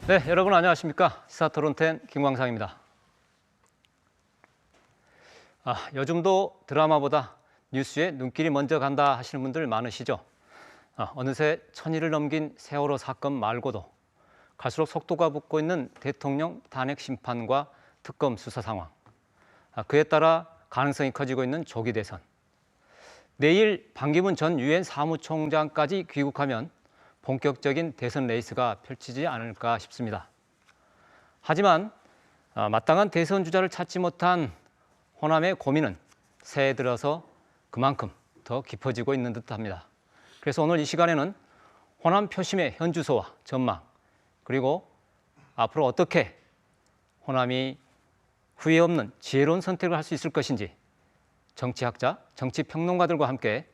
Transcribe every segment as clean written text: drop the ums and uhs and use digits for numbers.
네, 여러분 안녕하십니까? 시사토론텐 김광상입니다. 요즘도 드라마보다 뉴스에 눈길이 먼저 간다 하시는 분들 많으시죠? 어느새 1000일을 넘긴 세월호 사건 말고도 갈수록 속도가 붙고 있는 대통령 탄핵 심판과 특검 수사 상황, 그에 따라 가능성이 커지고 있는 조기 대선, 내일 반기문 전 유엔 사무총장까지 귀국하면 본격적인 대선 레이스가 펼치지 않을까 싶습니다. 하지만 마땅한 대선 주자를 찾지 못한 호남의 고민은 새해 들어서 그만큼 더 깊어지고 있는 듯합니다. 그래서 오늘 이 시간에는 호남 표심의 현주소와 전망, 그리고 앞으로 어떻게 호남이 후회 없는 지혜로운 선택을 할 수 있을 것인지 정치학자, 정치평론가들과 함께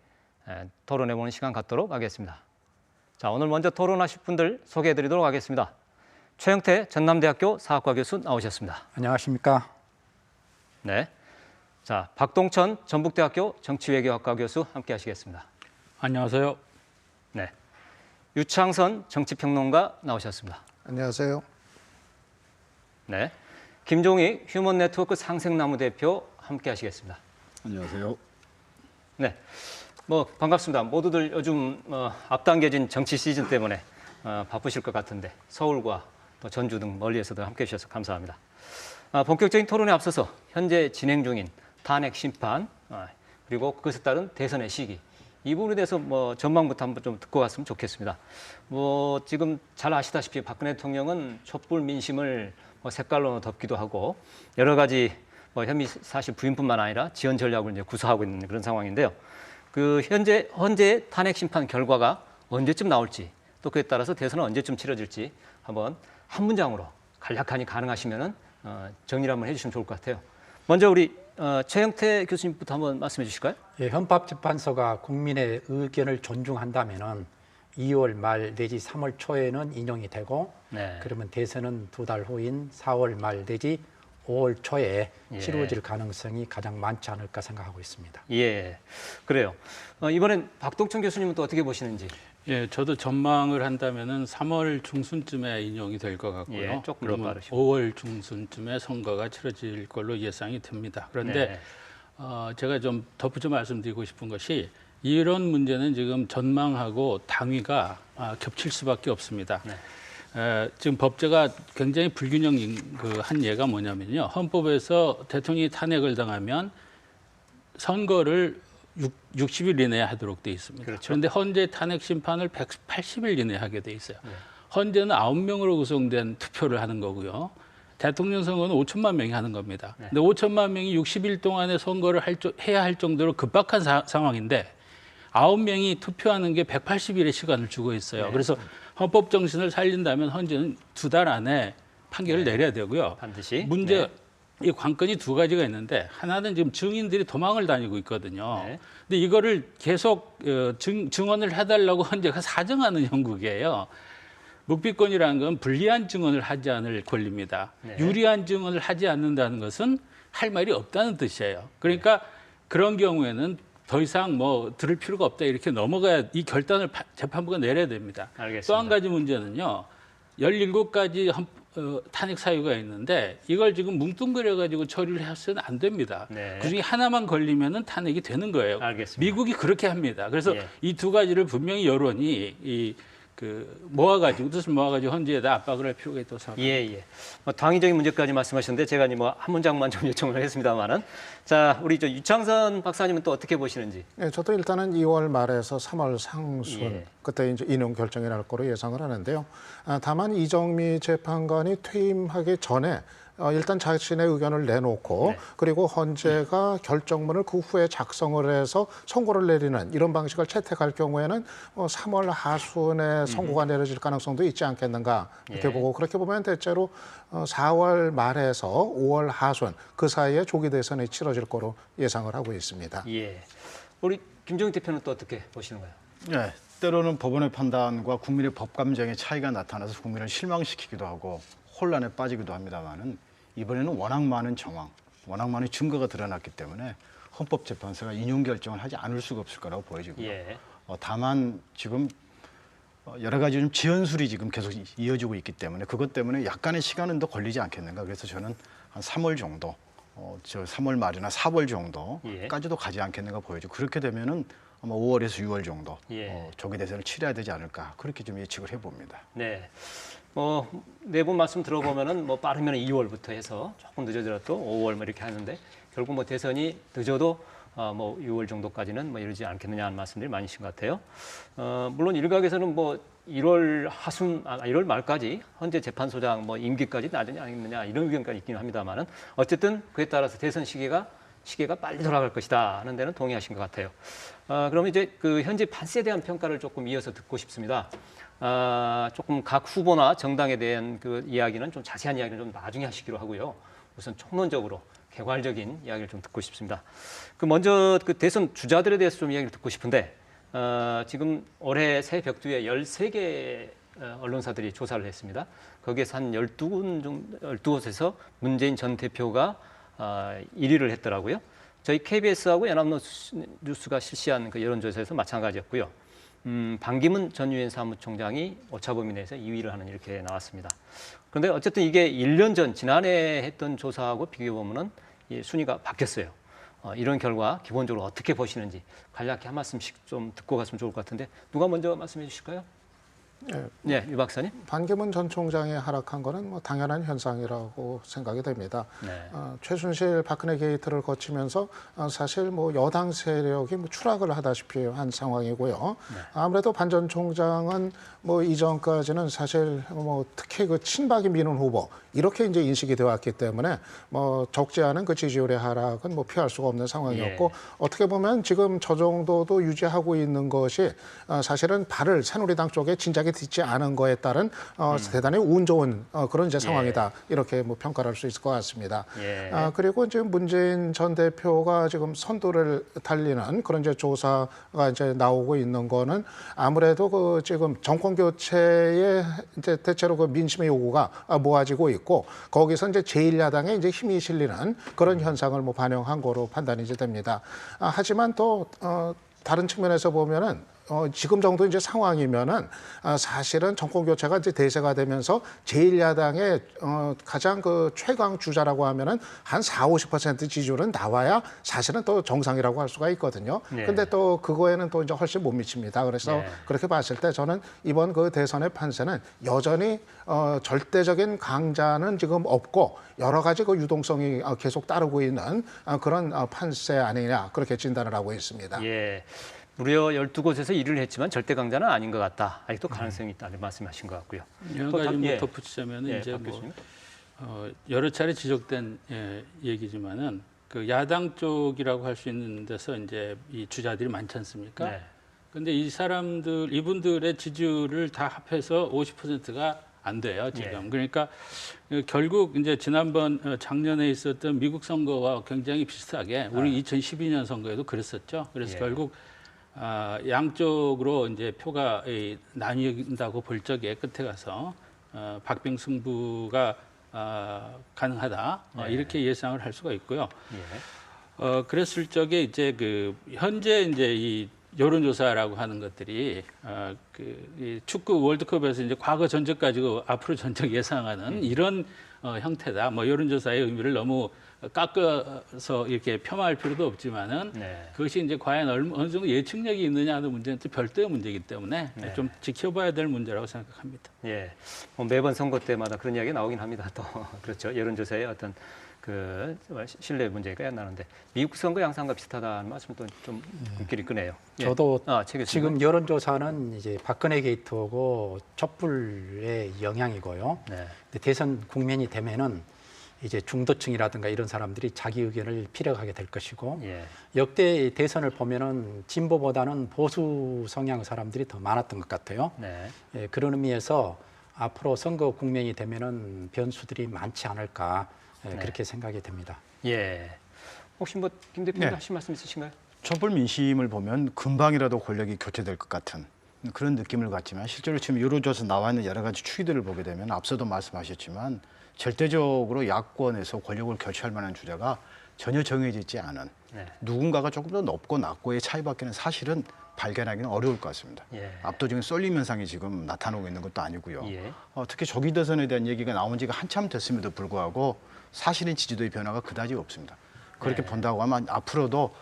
토론해보는 시간 갖도록 하겠습니다. 자, 오늘 먼저 토론하실 분들 소개해드리도록 하겠습니다. 최영태 전남대학교 사학과 교수 나오셨습니다. 안녕하십니까? 네. 자, 박동천 전북대학교 정치외교학과 교수 함께 하시겠습니다. 안녕하세요. 네. 유창선 정치평론가 나오셨습니다. 안녕하세요. 네. 김종희 휴먼네트워크 상생나무 대표 함께 하시겠습니다. 안녕하세요. 네. 반갑습니다. 모두들 요즘 앞당겨진 정치 시즌 때문에 바쁘실 것 같은데 서울과 또 전주 등 멀리에서도 함께 해주셔서 감사합니다. 본격적인 토론에 앞서서 현재 진행 중인 탄핵 심판 그리고 그것에 따른 대선의 시기, 이 부분에 대해서 전망부터 한번 좀 듣고 갔으면 좋겠습니다. 지금 잘 아시다시피 박근혜 대통령은 촛불 민심을 색깔로 덮기도 하고 여러 가지 혐의 사실 부인뿐만 아니라 지연 전략을 이제 구사하고 있는 그런 상황인데요. 그 현재 탄핵 심판 결과가 언제쯤 나올지, 또 그에 따라서 대선은 언제쯤 치러질지 한번 한 문장으로 간략하니 가능하시면은 정리를 한번 해주시면 좋을 것 같아요. 먼저 우리 최영태 교수님부터 한번 말씀해 주실까요? 예, 헌법재판소가 국민의 의견을 존중한다면은 2월 말 내지 3월 초에는 인용이 되고, 네. 그러면 대선은 2달 후인 4월 말 내지 5월 초에 예. 치러질 가능성이 가장 많지 않을까 생각하고 있습니다. 예, 그래요. 이번엔 박동천 교수님은 또 어떻게 보시는지? 예, 저도 전망을 한다면은 3월 중순쯤에 인용이 될 것 같고요. 예, 조금 더 그러면 빠르시고. 5월 중순쯤에 선거가 치러질 걸로 예상이 됩니다. 그런데 네. 제가 좀 덧붙여 말씀드리고 싶은 것이 이런 문제는 지금 전망하고 당위가 겹칠 수밖에 없습니다. 네. 지금 법제가 굉장히 불균형인 한 예가 뭐냐면요. 헌법에서 대통령이 탄핵을 당하면 선거를 60일 이내에 하도록 돼 있습니다. 그렇죠. 그런데 헌재 탄핵 심판을 180일 이내에 하게 돼 있어요. 네. 헌재는 9명으로 구성된 투표를 하는 거고요. 대통령 선거는 5천만 명이 하는 겁니다. 네. 근데 5천만 명이 60일 동안에 선거를 해야 할 정도로 급박한 상황인데 9명이 투표하는 게 180일의 시간을 주고 있어요. 네. 그래서 헌법 정신을 살린다면 헌재는 2달 안에 판결을 네. 내려야 되고요. 반드시. 문제, 네. 이 관건이 두 가지가 있는데, 하나는 지금 증인들이 도망을 다니고 있거든요. 네. 근데 이거를 계속 증언을 해달라고 헌재가 사정하는 형국이에요. 묵비권이라는 건 불리한 증언을 하지 않을 권리입니다. 네. 유리한 증언을 하지 않는다는 것은 할 말이 없다는 뜻이에요. 그러니까 그런 경우에는 더 이상 들을 필요가 없다 이렇게 넘어가야 이 결단을 재판부가 내려야 됩니다. 알겠습니다. 또 한 가지 문제는요. 17가지 탄핵 사유가 있는데 이걸 지금 뭉뚱그려 가지고 처리를 해서는 안 됩니다. 네. 그중에 하나만 걸리면은 탄핵이 되는 거예요. 알겠습니다. 미국이 그렇게 합니다. 그래서 예. 이 두 가지를 분명히 여론이 모아가지고 뜻을 모아가지고 헌재에다 압박을 할 필요가 있다고 생각합니다. 예. 당위적인 문제까지 말씀하셨는데 제가 한 문장만 좀 요청을 하겠습니다만은, 자, 우리 유창선 박사님은 또 어떻게 보시는지? 네, 저도 일단은 2월 말에서 3월 상순 예. 그때 이제 인용 결정이 날 거로 예상을 하는데요. 다만 이정미 재판관이 퇴임하기 전에 일단 자신의 의견을 내놓고 네. 그리고 헌재가 결정문을 그 후에 작성을 해서 선고를 내리는 이런 방식을 채택할 경우에는 3월 하순에 선고가 내려질 가능성도 있지 않겠는가 이렇게 예. 보고, 그렇게 보면 대체로 4월 말에서 5월 하순 그 사이에 조기 대선이 치러질 거로 예상을 하고 있습니다. 예. 우리 김종인 대표는 또 어떻게 보시는가요? 네, 때로는 법원의 판단과 국민의 법 감정의 차이가 나타나서 국민을 실망시키기도 하고 혼란에 빠지기도 합니다만은, 이번에는 워낙 많은 정황, 워낙 많은 증거가 드러났기 때문에 헌법재판소가 인용 결정을 하지 않을 수가 없을 거라고 보여지고요. 예. 다만 지금 여러 가지 좀 지연술이 지금 계속 이어지고 있기 때문에 그것 때문에 약간의 시간은 더 걸리지 않겠는가. 그래서 저는 한 3월 정도, 저 3월 말이나 4월 정도까지도 가지 않겠는가 보여지고 그렇게 되면은 아마 5월에서 6월 정도 조기 대선을 치러야 되지 않을까 그렇게 좀 예측을 해봅니다. 네. 네 분 말씀 들어보면은 뭐 빠르면 2월부터 해서 조금 늦어져도 5월 뭐 이렇게 하는데 결국 뭐 대선이 늦어도 뭐 6월 정도까지는 뭐 이러지 않겠느냐 하는 말씀들이 많으신 것 같아요. 물론 일각에서는 뭐 1월 말까지 헌재 재판소장 뭐 임기까지 나지 않겠느냐 이런 의견까지 있기는 합니다만은 어쨌든 그에 따라서 대선 시기가 빨리 돌아갈 것이다 하는 데는 동의하신 것 같아요. 그러면 이제 그 현재 판세에 대한 평가를 조금 이어서 듣고 싶습니다. 조금 각 후보나 정당에 대한 그 이야기는 좀 자세한 이야기는 좀 나중에 하시기로 하고요. 우선 총론적으로 개괄적인 이야기를 좀 듣고 싶습니다. 먼저 그 대선 주자들에 대해서 좀 이야기를 듣고 싶은데 지금 올해 새 벽두에 13개 언론사들이 조사를 했습니다. 거기에서 한 12곳에서 문재인 전 대표가 1위를 했더라고요. 저희 KBS하고 연합뉴스가 실시한 그 여론조사에서 마찬가지였고요. 반기문 전 유엔 사무총장이 오차범위 내에서 2위를 하는 이렇게 나왔습니다. 그런데 어쨌든 이게 1년 전 지난해 했던 조사하고 비교해 보면은 이 순위가 바뀌었어요. 이런 결과 기본적으로 어떻게 보시는지 간략히 한 말씀씩 좀 듣고 갔으면 좋을 것 같은데 누가 먼저 말씀해 주실까요? 네, 유 박사님. 반기문 전 총장이 하락한 거는 뭐 당연한 현상이라고 생각이 됩니다. 네. 최순실 박근혜 게이트를 거치면서 사실 뭐 여당 세력이 뭐 추락을 하다시피 한 상황이고요. 아무래도 반 전 총장은 뭐 이전까지는 사실 뭐 특히 그 친박이 미는 후보 이렇게 이제 인식이 되어 왔기 때문에 뭐 적지 않은 그 지지율의 하락은 뭐 피할 수가 없는 상황이었고 어떻게 보면 지금 저 정도도 유지하고 있는 것이 사실은 발을 새누리당 쪽에 진작에 딛지 않은 거에 따른 대단히 운 좋은 그런 이제 상황이다 이렇게 뭐 평가를 할 수 있을 것 같습니다. 그리고 지금 문재인 전 대표가 지금 선두를 달리는 그런 이제 조사가 이제 나오고 있는 거는 아무래도 그 지금 정권 교체에 이제 대체로 그 민심의 요구가 모아지고 있고 거기서 이제 제1야당에 이제 힘이 실리는 그런 현상을 뭐 반영한 거로 판단이 이제 됩니다. 하지만 또 다른 측면에서 보면은 지금 정도 이제 상황이면은 사실은 정권 교체가 이제 대세가 되면서 제1야당의 가장 그 최강 주자라고 하면은 한 40~50% 지지율은 나와야 사실은 또 정상이라고 할 수가 있거든요. 근데 또 그거에는 또 이제 훨씬 못 미칩니다. 그래서 그렇게 봤을 때 저는 이번 그 대선의 판세는 여전히 절대적인 강자는 지금 없고 여러 가지 그 유동성이 계속 따르고 있는 그런 판세 아니냐 그렇게 진단을 하고 있습니다. 예. 무려 12곳에서 1위를 했지만 절대 강자는 아닌 것 같다. 아직도 가능성이 있다는 말씀하신 것 같고요. 여러 가지 뭐 덧붙이자면 이제 박 뭐 교수님. 여러 차례 지적된 얘기지만은 그 야당 쪽이라고 할 수 있는 데서 이제 이 주자들이 많지 않습니까? 네. 근데 이분들의 지지율을 다 합해서 50%가 안 돼요, 지금. 그러니까 결국 이제 지난번 작년에 있었던 미국 선거와 굉장히 비슷하게 우리 2012년 선거에도 그랬었죠. 그래서 결국 양쪽으로 이제 표가 나뉜다고 볼 적에 끝에 가서 박빙 승부가 가능하다 이렇게 예상을 할 수가 있고요. 그랬을 적에 이제 그 현재 이제 이 여론조사라고 하는 것들이 이 축구 월드컵에서 이제 과거 전적 가지고 앞으로 전적 예상하는 이런 형태다. 뭐 여론조사의 의미를 너무 깎아서 이렇게 폄하할 필요도 없지만은 그것이 이제 과연 어느 정도 예측력이 있느냐 하는 문제는 또 별도의 문제이기 때문에 좀 지켜봐야 될 문제라고 생각합니다. 예, 뭐 매번 선거 때마다 그런 이야기 나오긴 합니다. 또 그렇죠. 여론조사의 어떤 그 신뢰 문제가 꽤 나는데 미국 선거 양상과 비슷하다는 말씀 또 좀 눈길이 끄네요. 저도 최 교수님. 지금 여론조사는 이제 박근혜 게이트하고 촛불의 영향이고요. 근데 대선 국면이 되면은 이제 중도층이라든가 이런 사람들이 자기 의견을 피력하게 될 것이고 역대 대선을 보면은 진보보다는 보수 성향 사람들이 더 많았던 것 같아요. 그런 의미에서 앞으로 선거 국면이 되면은 변수들이 많지 않을까 그렇게 생각이 됩니다. 혹시 뭐 김 대표님 하실 말씀 있으신가요? 촛불 민심을 보면 금방이라도 권력이 교체될 것 같은 그런 느낌을 갖지만 실제로 지금 여론조사 나와 있는 여러 가지 추이들을 보게 되면 앞서도 말씀하셨지만 절대적으로 야권에서 권력을 교체할 만한 주자가 전혀 정해지지 않은 네. 누군가가 조금 더 높고 낮고의 차이밖에는 사실은 발견하기는 어려울 것 같습니다. 예. 압도적인 쏠림 현상이 지금 나타나고 있는 것도 아니고요. 예. 특히 조기 대선에 대한 얘기가 나온 지가 한참 됐음에도 불구하고 사실은 지지도의 변화가 그다지 없습니다. 그렇게 네. 본다고 하면 앞으로도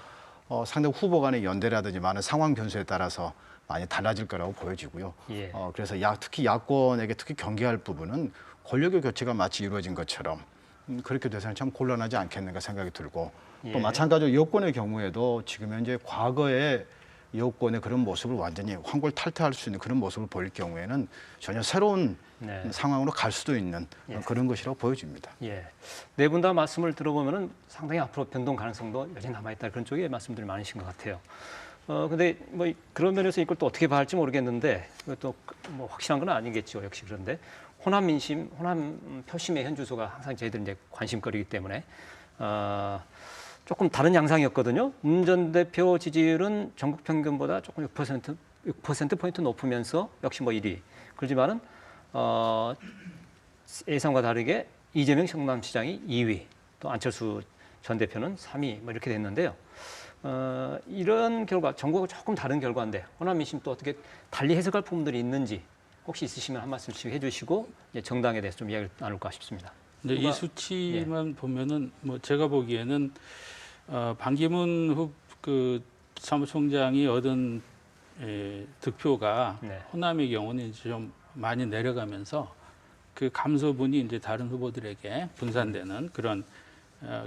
상당 후보 간의 연대라든지 많은 상황 변수에 따라서 많이 달라질 거라고 보여지고요. 예. 그래서 특히 야권에게 특히 경계할 부분은 권력의 교체가 마치 이루어진 것처럼 그렇게 돼서는 참 곤란하지 않겠는가 생각이 들고 예. 또 마찬가지로 여권의 경우에도 지금 현재 과거의 여권의 그런 모습을 완전히 환골탈퇴할 수 있는 그런 모습을 보일 경우에는 전혀 새로운 네. 상황으로 갈 수도 있는 예. 그런 것이라고 보여집니다. 예. 네 분 다 말씀을 들어보면은 상당히 앞으로 변동 가능성도 여전히 남아있다 그런 쪽에 말씀들이 많으신 것 같아요. 근데 뭐 그런 면에서 이걸 또 어떻게 봐야 할지 모르겠는데 또 뭐 확실한 건 아니겠죠. 역시 그런데 호남 민심, 호남 표심의 현주소가 항상 저희들 이제 관심거리이기 때문에 조금 다른 양상이었거든요. 문 전 대표 지지율은 전국 평균보다 조금 6% 포인트 높으면서 역시 뭐 1위. 그렇지만은 예상과 다르게 이재명 성남시장이 2위, 또 안철수 전 대표는 3위 뭐 이렇게 됐는데요. 이런 결과, 전국과 조금 다른 결과인데 호남 민심 또 어떻게 달리 해석할 부분들이 있는지 혹시 있으시면 한 말씀씩 해주시고 정당에 대해서 좀 이야기를 나눌까 싶습니다. 근데 이 수치만 보면은 뭐 제가 보기에는 반기문 그 사무총장이 얻은 득표가 네. 호남의 경우는 이제 좀 많이 내려가면서 그 감소분이 이제 다른 후보들에게 분산되는 그런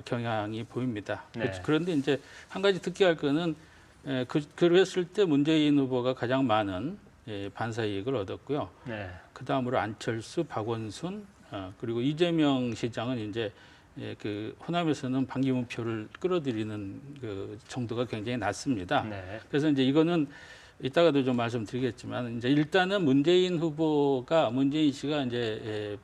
경향이 보입니다. 네. 그런데 이제 한 가지 특기할 거는 그랬을 때 문재인 후보가 가장 많은 반사 이익을 얻었고요. 네. 그 다음으로 안철수, 박원순 그리고 이재명 시장은 이제 그 호남에서는 반기문 표를 끌어들이는 그 정도가 굉장히 낮습니다. 네. 그래서 이제 이거는 이따가도 좀 말씀드리겠지만 이제 일단은 문재인 씨가 이제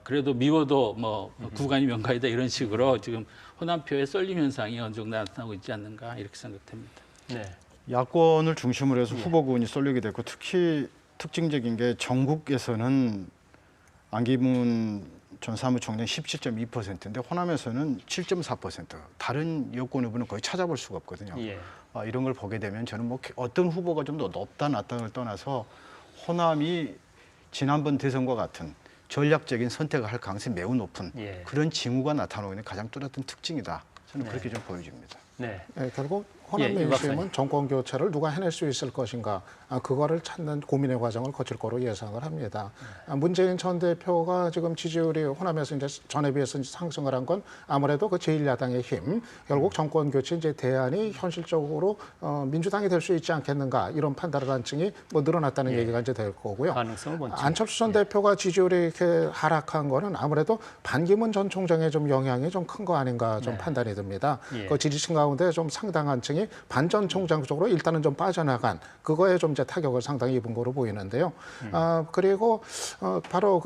그래도 미워도 뭐 구간이 명가이다 이런 식으로 지금 호남표의 쏠림 현상이 어느 정도 나타나고 있지 않는가 이렇게 생각됩니다. 네. 야권을 중심으로 해서 후보군이 쏠리게 됐고 특히 특징적인 게 전국에서는 안기문 전 사무총장 17.2%인데 호남에서는 7.4%. 다른 여권 후보는 거의 찾아볼 수가 없거든요. 예. 이런 걸 보게 되면 저는 뭐 어떤 후보가 좀 더 높다 낮다를 떠나서 호남이 지난번 대선과 같은 전략적인 선택을 할 가능성이 매우 높은 예. 그런 징후가 나타나고 있는 가장 뚜렷한 특징이다. 저는 네. 그렇게 좀 보여집니다. 네. 결국 호남 예, 유 박사님. 민심은 정권 교체를 누가 해낼 수 있을 것인가 그거를 찾는 고민의 과정을 거칠 거로 예상을 합니다. 문재인 전 대표가 지금 지지율이 호남에서 이제 전에 비해서 이제 상승을 한 건 아무래도 그 제1야당의 힘, 결국 정권 교체 이제 대안이 현실적으로 민주당이 될 수 있지 않겠는가 이런 판단을 한 층이 뭐 늘어났다는 얘기가 이제 될 거고요. 가능성을 본치. 안철수 전 대표가 지지율이 이렇게 하락한 거는 아무래도 반기문 전 총장의 좀 영향이 좀 큰 거 아닌가 좀 판단이 듭니다. 예. 그 지지층 가운데 좀 상당한 층이 반 전 총장 쪽으로 일단은 좀 빠져나간 그거에 좀 이제 타격을 상당히 입은 거로 보이는데요. 그리고 바로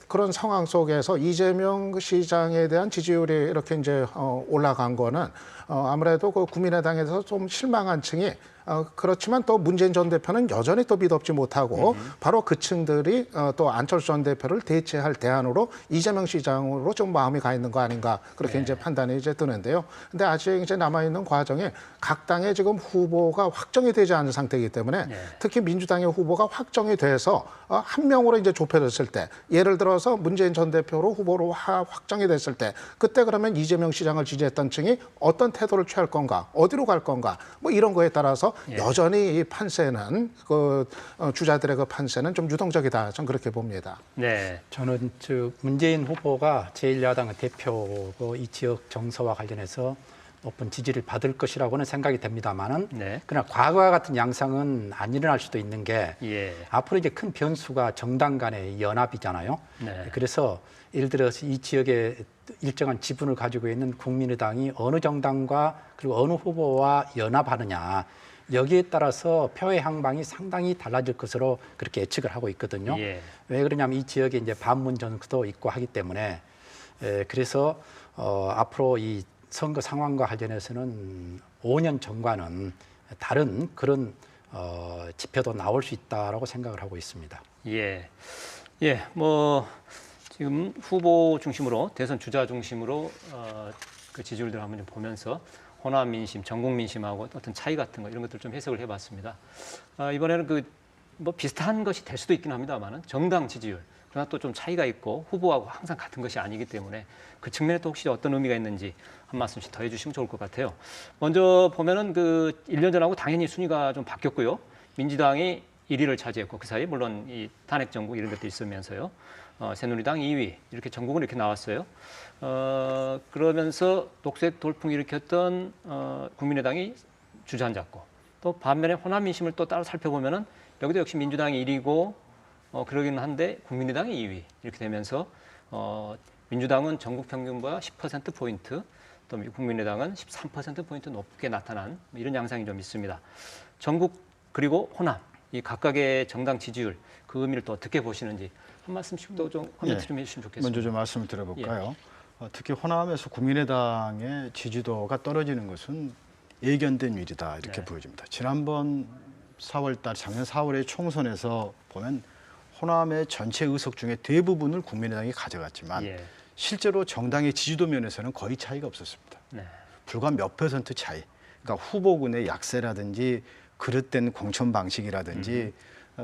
그런 상황 속에서 이재명 시장에 대한 지지율이 이렇게 이제 올라간 거는 아무래도 그 국민의당에서 좀 실망한 층이 그렇지만 또 문재인 전 대표는 여전히 또 믿업지 못하고 바로 그 층들이 또 안철수 전 대표를 대체할 대안으로 이재명 시장으로 좀 마음이 가 있는 거 아닌가 그렇게 이제 판단이 이제 드는데요. 근데 아직 이제 남아 있는 과정에 각 당의 지금 후보가 확정이 되지 않은 상태이기 때문에 특히 민주당의 후보가 확정이 돼서 한 명으로 이제 좁혀졌을 때 예를 들어서 문재인 전 대표로 후보로 확정이 됐을 때 그때 그러면 이재명 시장을 지지했던 층이 어떤 태도를 취할 건가 어디로 갈 건가 뭐 이런 거에 따라서 여전히 이 판세는 그 주자들의 그 판세는 좀 유동적이다. 전 그렇게 봅니다. 네. 저는 문재인 후보가 제1야당의 대표고 이 지역 정서와 관련해서 높은 지지를 받을 것이라고는 생각이 됩니다만은 네. 그러나 과거와 같은 양상은 안 일어날 수도 있는 게 예. 앞으로 이제 큰 변수가 정당 간의 연합이잖아요. 네. 그래서 예를 들어서 이 지역에 일정한 지분을 가지고 있는 국민의당이 어느 정당과 그리고 어느 후보와 연합하느냐 여기에 따라서 표의 향방이 상당히 달라질 것으로 그렇게 예측을 하고 있거든요. 예. 왜 그러냐면 이 지역에 이제 반문 정서도 있고 하기 때문에 그래서 앞으로 이 선거 상황과 관련해서는 5년 전과는 다른 그런 지표도 나올 수 있다라고 생각을 하고 있습니다. 예. 뭐 지금 후보 중심으로 대선 주자 중심으로 그 지지율들 한번 좀 보면서 호남 민심, 전국 민심하고 어떤 차이 같은 거 이런 것들 좀 해석을 해봤습니다. 이번에는 그 뭐 비슷한 것이 될 수도 있긴 합니다만은 정당 지지율 그러나 또 좀 차이가 있고 후보하고 항상 같은 것이 아니기 때문에 그 측면에 또 혹시 어떤 의미가 있는지 한 말씀씩 더 해주시면 좋을 것 같아요. 먼저 보면은 그 1년 전하고 당연히 순위가 좀 바뀌었고요. 민주당이 1위를 차지했고 그 사이 물론 이 탄핵 정국 이런 것도 있으면서요. 새누리당 2위 이렇게 전국은 이렇게 나왔어요. 그러면서 독색 돌풍 일으켰던 국민의당이 주저앉았고 또 반면에 호남 민심을 또 따로 살펴보면은 여기도 역시 민주당이 1위고 그러기는 한데 국민의당이 2위 이렇게 되면서 민주당은 전국 평균보다 10% 포인트 또 국민의당은 13% 포인트 높게 나타난 이런 양상이 좀 있습니다. 전국 그리고 호남 이 각각의 정당 지지율 그 의미를 또 어떻게 보시는지 한 말씀씩 또 좀 코멘트 좀 해주시면 좋겠습니다. 먼저 좀 말씀을 드려볼까요? 특히 호남에서 국민의당의 지지도가 떨어지는 것은 예견된 일이다 이렇게 보여집니다. 지난번 4월달 작년 4월의 총선에서 보면 호남의 전체 의석 중에 대부분을 국민의당이 가져갔지만 실제로 정당의 지지도 면에서는 거의 차이가 없었습니다. 불과 몇 퍼센트 차이. 그러니까 후보군의 약세라든지 그릇된 공천 방식이라든지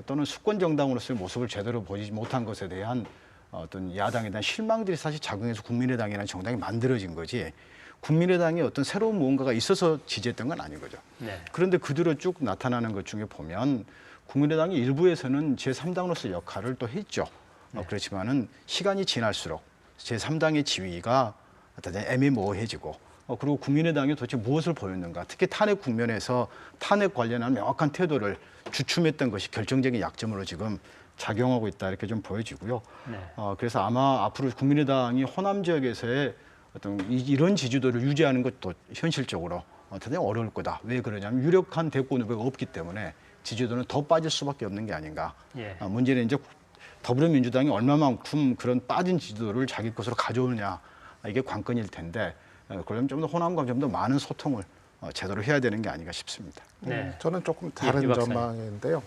또는 수권 정당으로서의 모습을 제대로 보지 못한 것에 대한 어떤 야당에 대한 실망들이 사실 작용해서 국민의당이라는 정당이 만들어진 거지 국민의당이 어떤 새로운 무언가가 있어서 지지했던 건 아닌 거죠. 그런데 그대로 쭉 나타나는 것 중에 보면 국민의당이 일부에서는 제3당으로서 역할을 또 했죠. 그렇지만은 시간이 지날수록 제3당의 지위가 애매모호해지고 그리고 국민의당이 도대체 무엇을 보였는가 특히 탄핵 국면에서 탄핵 관련한 명확한 태도를 주춤했던 것이 결정적인 약점으로 지금 작용하고 있다 이렇게 좀 보여지고요. 그래서 아마 앞으로 국민의당이 호남 지역에서의 어떤 이런 지지도를 유지하는 것도 현실적으로 대단히 어려울 거다. 왜 그러냐면 유력한 대권 후보가 없기 때문에 지지도는 더 빠질 수밖에 없는 게 아닌가. 문제는 이제 더불어민주당이 얼마만큼 그런 빠진 지지도를 자기 것으로 가져오느냐 이게 관건일 텐데 그러면 좀 더 호남과 좀 더 많은 소통을 제대로 해야 되는 게 아닌가 싶습니다. 저는 조금 다른 전망인데요.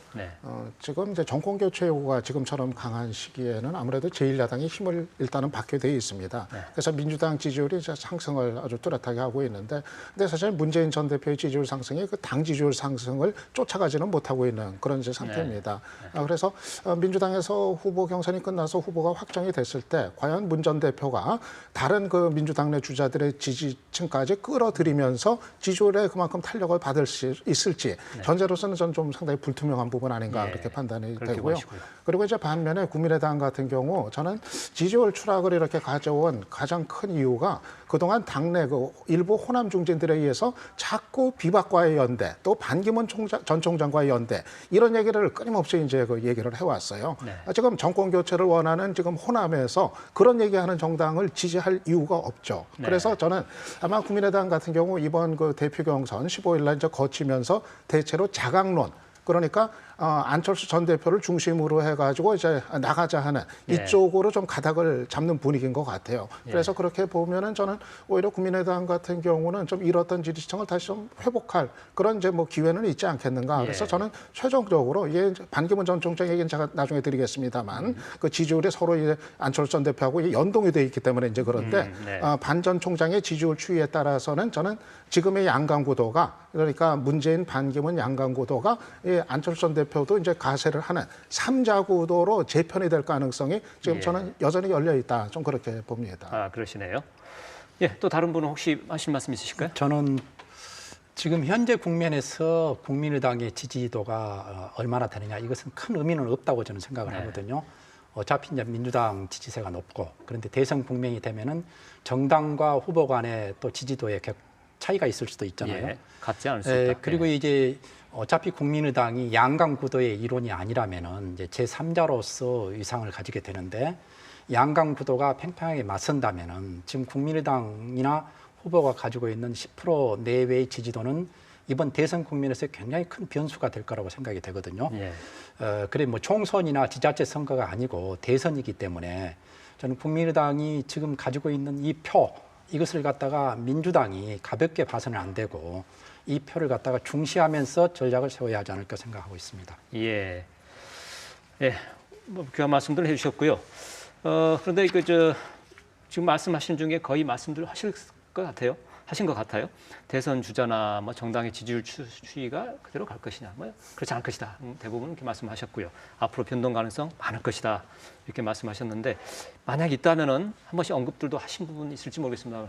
지금 이제 정권 교체 요구가 지금처럼 강한 시기에는 아무래도 제1야당이 힘을 일단은 받게 돼 있습니다. 그래서 민주당 지지율이 이제 상승을 아주 뚜렷하게 하고 있는데, 근데 사실 문재인 전 대표의 지지율 상승이 그 당 지지율 상승을 쫓아가지는 못하고 있는 그런 이제 상태입니다. 그래서 민주당에서 후보 경선이 끝나서 후보가 확정이 됐을 때 과연 문 전 대표가 다른 그 민주당 내 주자들의 지지층까지 끌어들이면서 지지율에 그만큼 탄력을 받을 수 있을지 현재로서는 저는 좀 상당히 불투명한 부분 아닌가 그렇게 판단이 되고요. 보시고요. 그리고 이제 반면에 국민의당 같은 경우 저는 지지율 추락을 이렇게 가져온 가장 큰 이유가 그동안 당내 그 일부 호남 중진들에 의해서 자꾸 비박과의 연대 또 반기문 전 총장과의 연대 이런 얘기를 끊임없이 이제 그 얘기를 해왔어요. 지금 정권 교체를 원하는 지금 호남에서 그런 얘기하는 정당을 지지할 이유가 없죠. 그래서 저는 아마 국민의당 같은 경우 이번 그 대표 경선 15일 날 이제 거치면서 대체로 자강론 그러니까 안철수 전 대표를 중심으로 해가지고 이제 나가자 하는 이쪽으로 좀 가닥을 잡는 분위기인 것 같아요. 그래서 그렇게 보면은 저는 오히려 국민의당 같은 경우는 좀 잃었던 지지층을 다시 좀 회복할 그런 이제 뭐 기회는 있지 않겠는가. 그래서 저는 최종적으로 이게 반기문 전 총장 얘기는 제가 나중에 드리겠습니다만 그 지지율이 서로 이제 안철수 전 대표하고 연동이 돼 있기 때문에 이제 그런데 반 전 총장의 지지율 추이에 따라서는 저는 지금의 양강 구도가 그러니까 문재인 반기문 양강 구도가 안철수 전 대표도 이제 가세를 하는 3자 구도로 재편이 될 가능성이 지금 저는 여전히 열려 있다. 좀 그렇게 봅니다. 아, 그러시네요. 또 다른 분은 혹시 하실 말씀 있으실까요? 저는 지금 현재 국면에서 국민의당의 지지도가 얼마나 되느냐 이것은 큰 의미는 없다고 저는 생각을 하거든요. 어차피 이제 민주당 지지세가 높고 그런데 대선 국면이 되면은 정당과 후보 간의 또 지지도에 차이가 있을 수도 있잖아요. 같지 않을 수 있다. 그리고 이제 어차피 국민의당이 양강 구도의 이론이 아니라면은 이제 제3자로서 위상을 가지게 되는데 양강 구도가 팽팽하게 맞선다면은 지금 국민의당이나 후보가 가지고 있는 10% 내외의 지지도는 이번 대선 국면에서 굉장히 큰 변수가 될 거라고 생각이 되거든요. 그래 뭐 총선이나 지자체 선거가 아니고 대선이기 때문에 저는 국민의당이 지금 가지고 있는 이 표 이것을 갖다가 민주당이 가볍게 봐서는 안 되고 이 표를 갖다가 중시하면서 전략을 세워야 하지 않을까 생각하고 있습니다. 뭐 귀한 말씀들 해주셨고요. 그런데 지금 말씀하신 중에 거의 말씀들 하실 것 같아요. 하신 것 같아요. 대선 주자나 뭐 정당의 지지율 추이가 그대로 갈 것이냐, 뭐 그렇지 않을 것이다. 대부분 이렇게 말씀하셨고요. 앞으로 변동 가능성 많을 것이다. 이렇게 말씀하셨는데 만약 있다면은 한 번씩 언급들도 하신 부분 있을지 모르겠습니다.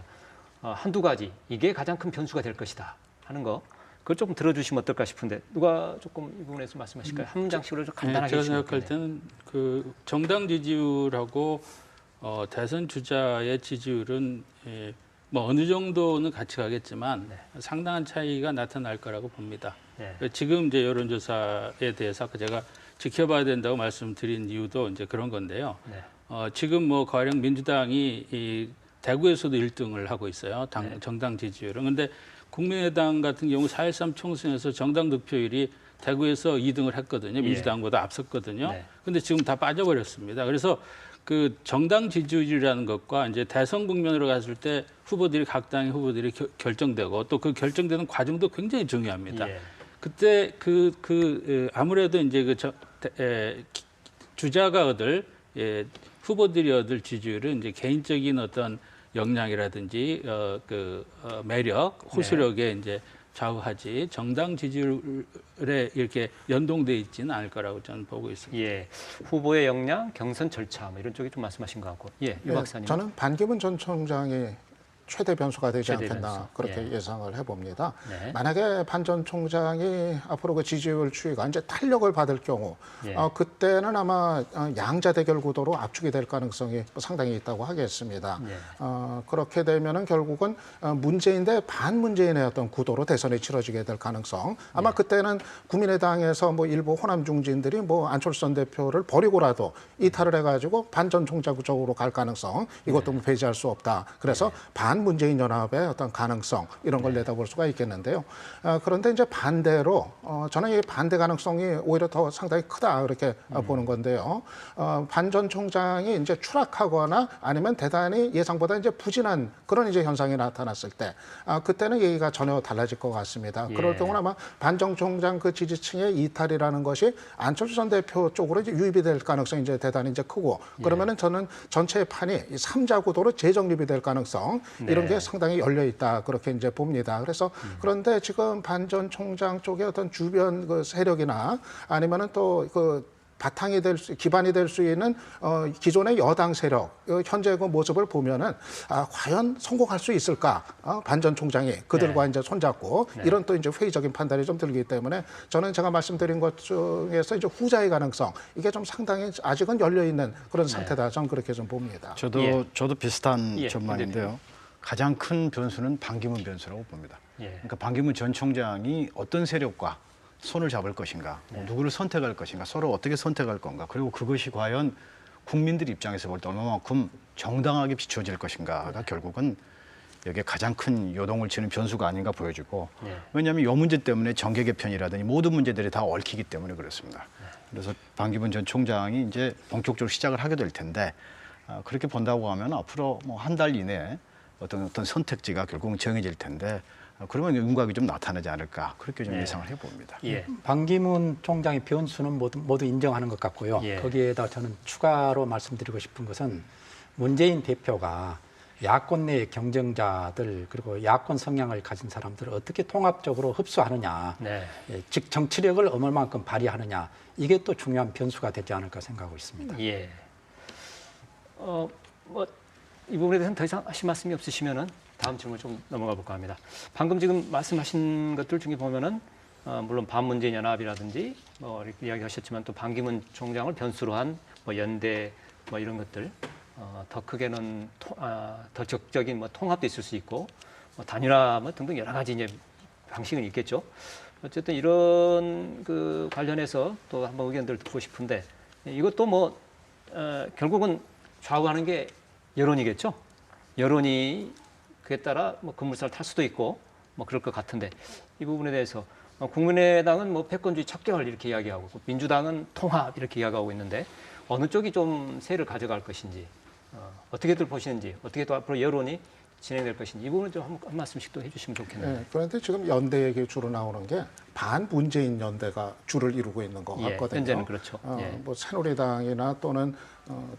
한두 가지 이게 가장 큰 변수가 될 것이다 하는 거. 그걸 조금 들어주시면 어떨까 싶은데 누가 조금 이 부분에서 말씀하실까요? 한 문장씩으로 좀 간단하게 제가 해주시면 생각할 때는 그 정당 지지율하고 대선 주자의 지지율은 뭐 어느 정도는 같이 가겠지만 상당한 차이가 나타날 거라고 봅니다. 네. 지금 이제 여론조사에 대해서 아까 제가 지켜봐야 된다고 말씀드린 이유도 이제 그런 건데요. 네. 지금 뭐 가령 민주당이 이 대구에서도 1등을 하고 있어요. 정당 지지율은. 근데 국민의당 같은 경우 4.13 총선에서 정당 득표율이 대구에서 2등을 했거든요. 민주당보다 앞섰거든요. 네. 근데 지금 다 빠져버렸습니다. 그래서 그 정당 지지율이라는 것과 이제 대선 국면으로 갔을 때 후보들이 각 당의 후보들이 결정되고 또 그 결정되는 과정도 굉장히 중요합니다. 예. 그때 아무래도 이제 주자가 얻을 후보들이 얻을 지지율은 이제 개인적인 어떤 역량이라든지 매력, 호소력에 이제 좌우하지 정당 지지율에 이렇게 연동돼 있지는 않을 거라고 저는 보고 있습니다. 예, 후보의 역량, 경선 절차 뭐 이런 쪽이 좀 말씀하신 것 같고, 유 박사님. 저는 반기문 전 총장이 최대 변수가 되지 최대 않겠나 변수. 그렇게 예상을 해봅니다. 네. 만약에 반 전 총장이 앞으로 그 지지율 추이가 이제 탄력을 받을 경우 예. 그때는 아마 양자 대결 구도로 압축이 될 가능성이 상당히 있다고 하겠습니다. 예. 그렇게 되면은 결국은 문재인 대 반문재인의 어떤 구도로 대선이 치러지게 될 가능성. 아마 그때는 국민의당에서 뭐 일부 호남 중진들이 뭐 안철수 전 대표를 버리고라도 이탈을 해가지고 반 전 총장 쪽으로 갈 가능성 이것도 뭐 배제할 수 없다. 그래서 반문재인 연합의 어떤 가능성 이런 걸 내다볼 수가 있겠는데요. 그런데 이제 반대로 저는 이 반대 가능성이 오히려 더 상당히 크다 그렇게 보는 건데요. 반 전 총장이 이제 추락하거나 아니면 대단히 예상보다 이제 부진한 그런 이제 현상이 나타났을 때 그때는 얘기가 전혀 달라질 것 같습니다. 그럴 경우는 아마 반 전 총장 그 지지층의 이탈이라는 것이 안철수 전 대표 쪽으로 이제 유입이 될 가능성이 이제 대단히 이제 크고 그러면은 저는 전체 판이 이 3자 구도로 재정립이 될 가능성 이런 게 상당히 열려 있다 그렇게 이제 봅니다. 그래서 그런데 지금 반 전 총장 쪽의 어떤 주변 그 세력이나 아니면은 또 바탕이 기반이 될 수 있는 기존의 여당 세력 현재 그 모습을 보면은 과연 성공할 수 있을까? 반 전 총장이 그들과 이제 손잡고 이런 또 이제 회의적인 판단이 좀 들기 때문에 저는 제가 말씀드린 것 중에서 이제 후자의 가능성 이게 좀 상당히 아직은 열려 있는 그런 상태다. 저는 그렇게 좀 봅니다. 저도 비슷한 예. 전망인데요. 가장 큰 변수는 반기문 변수라고 봅니다. 예. 그러니까 반기문 전 총장이 어떤 세력과 손을 잡을 것인가, 누구를 선택할 것인가, 서로 어떻게 선택할 건가, 그리고 그것이 과연 국민들 입장에서 볼 때 얼마만큼 정당하게 비춰질 것인가가 결국은 여기에 가장 큰 요동을 치는 변수가 아닌가 보여지고 왜냐하면 이 문제 때문에 정계 개편이라든지 모든 문제들이 다 얽히기 때문에 그렇습니다. 그래서 반기문 전 총장이 이제 본격적으로 시작을 하게 될 텐데 그렇게 본다고 하면 앞으로 뭐 한 달 이내에 어떤 선택지가 결국은 정해질 텐데 그러면 윤곽이 좀 나타나지 않을까 그렇게 좀 예상을 해봅니다. 예. 반기문 총장의 변수는 모두 인정하는 것 같고요. 예. 거기에다 저는 추가로 말씀드리고 싶은 것은 문재인 대표가 야권 내 경쟁자들 그리고 야권 성향을 가진 사람들을 어떻게 통합적으로 흡수하느냐, 즉 정치력을 얼마만큼 발휘하느냐 이게 또 중요한 변수가 되지 않을까 생각하고 있습니다. 예. 이 부분에 대해서는 더 이상 하실 말씀이 없으시면은 다음 질문 좀 넘어가 볼까 합니다. 방금 지금 말씀하신 것들 중에 보면은 물론 반문재인 연합이라든지 뭐 이렇게 이야기하셨지만 또 반기문 총장을 변수로 한 뭐 연대 뭐 이런 것들 더 크게는 더 적극적인 뭐 통합도 있을 수 있고 뭐 단일화 뭐 등등 여러 가지 이제 방식은 있겠죠. 어쨌든 이런 그 관련해서 또 한번 의견들을 듣고 싶은데 이것도 뭐 결국은 좌우하는 게 여론이겠죠. 여론이 그에 따라 뭐 급물살 탈 수도 있고 뭐 그럴 것 같은데 이 부분에 대해서 국민의당은 뭐 패권주의 척결 이렇게 이야기하고 민주당은 통합 이렇게 이야기하고 있는데 어느 쪽이 좀 세를 가져갈 것인지 어떻게들 보시는지 어떻게 또 앞으로 여론이 진행될 것인지 이 부분을 좀 한 말씀씩 또 해주시면 좋겠네요. 그런데 지금 연대 얘기 주로 나오는 게 반문재인 연대가 주를 이루고 있는 것 예, 같거든요. 현재는 그렇죠. 예. 뭐 새누리당이나 또는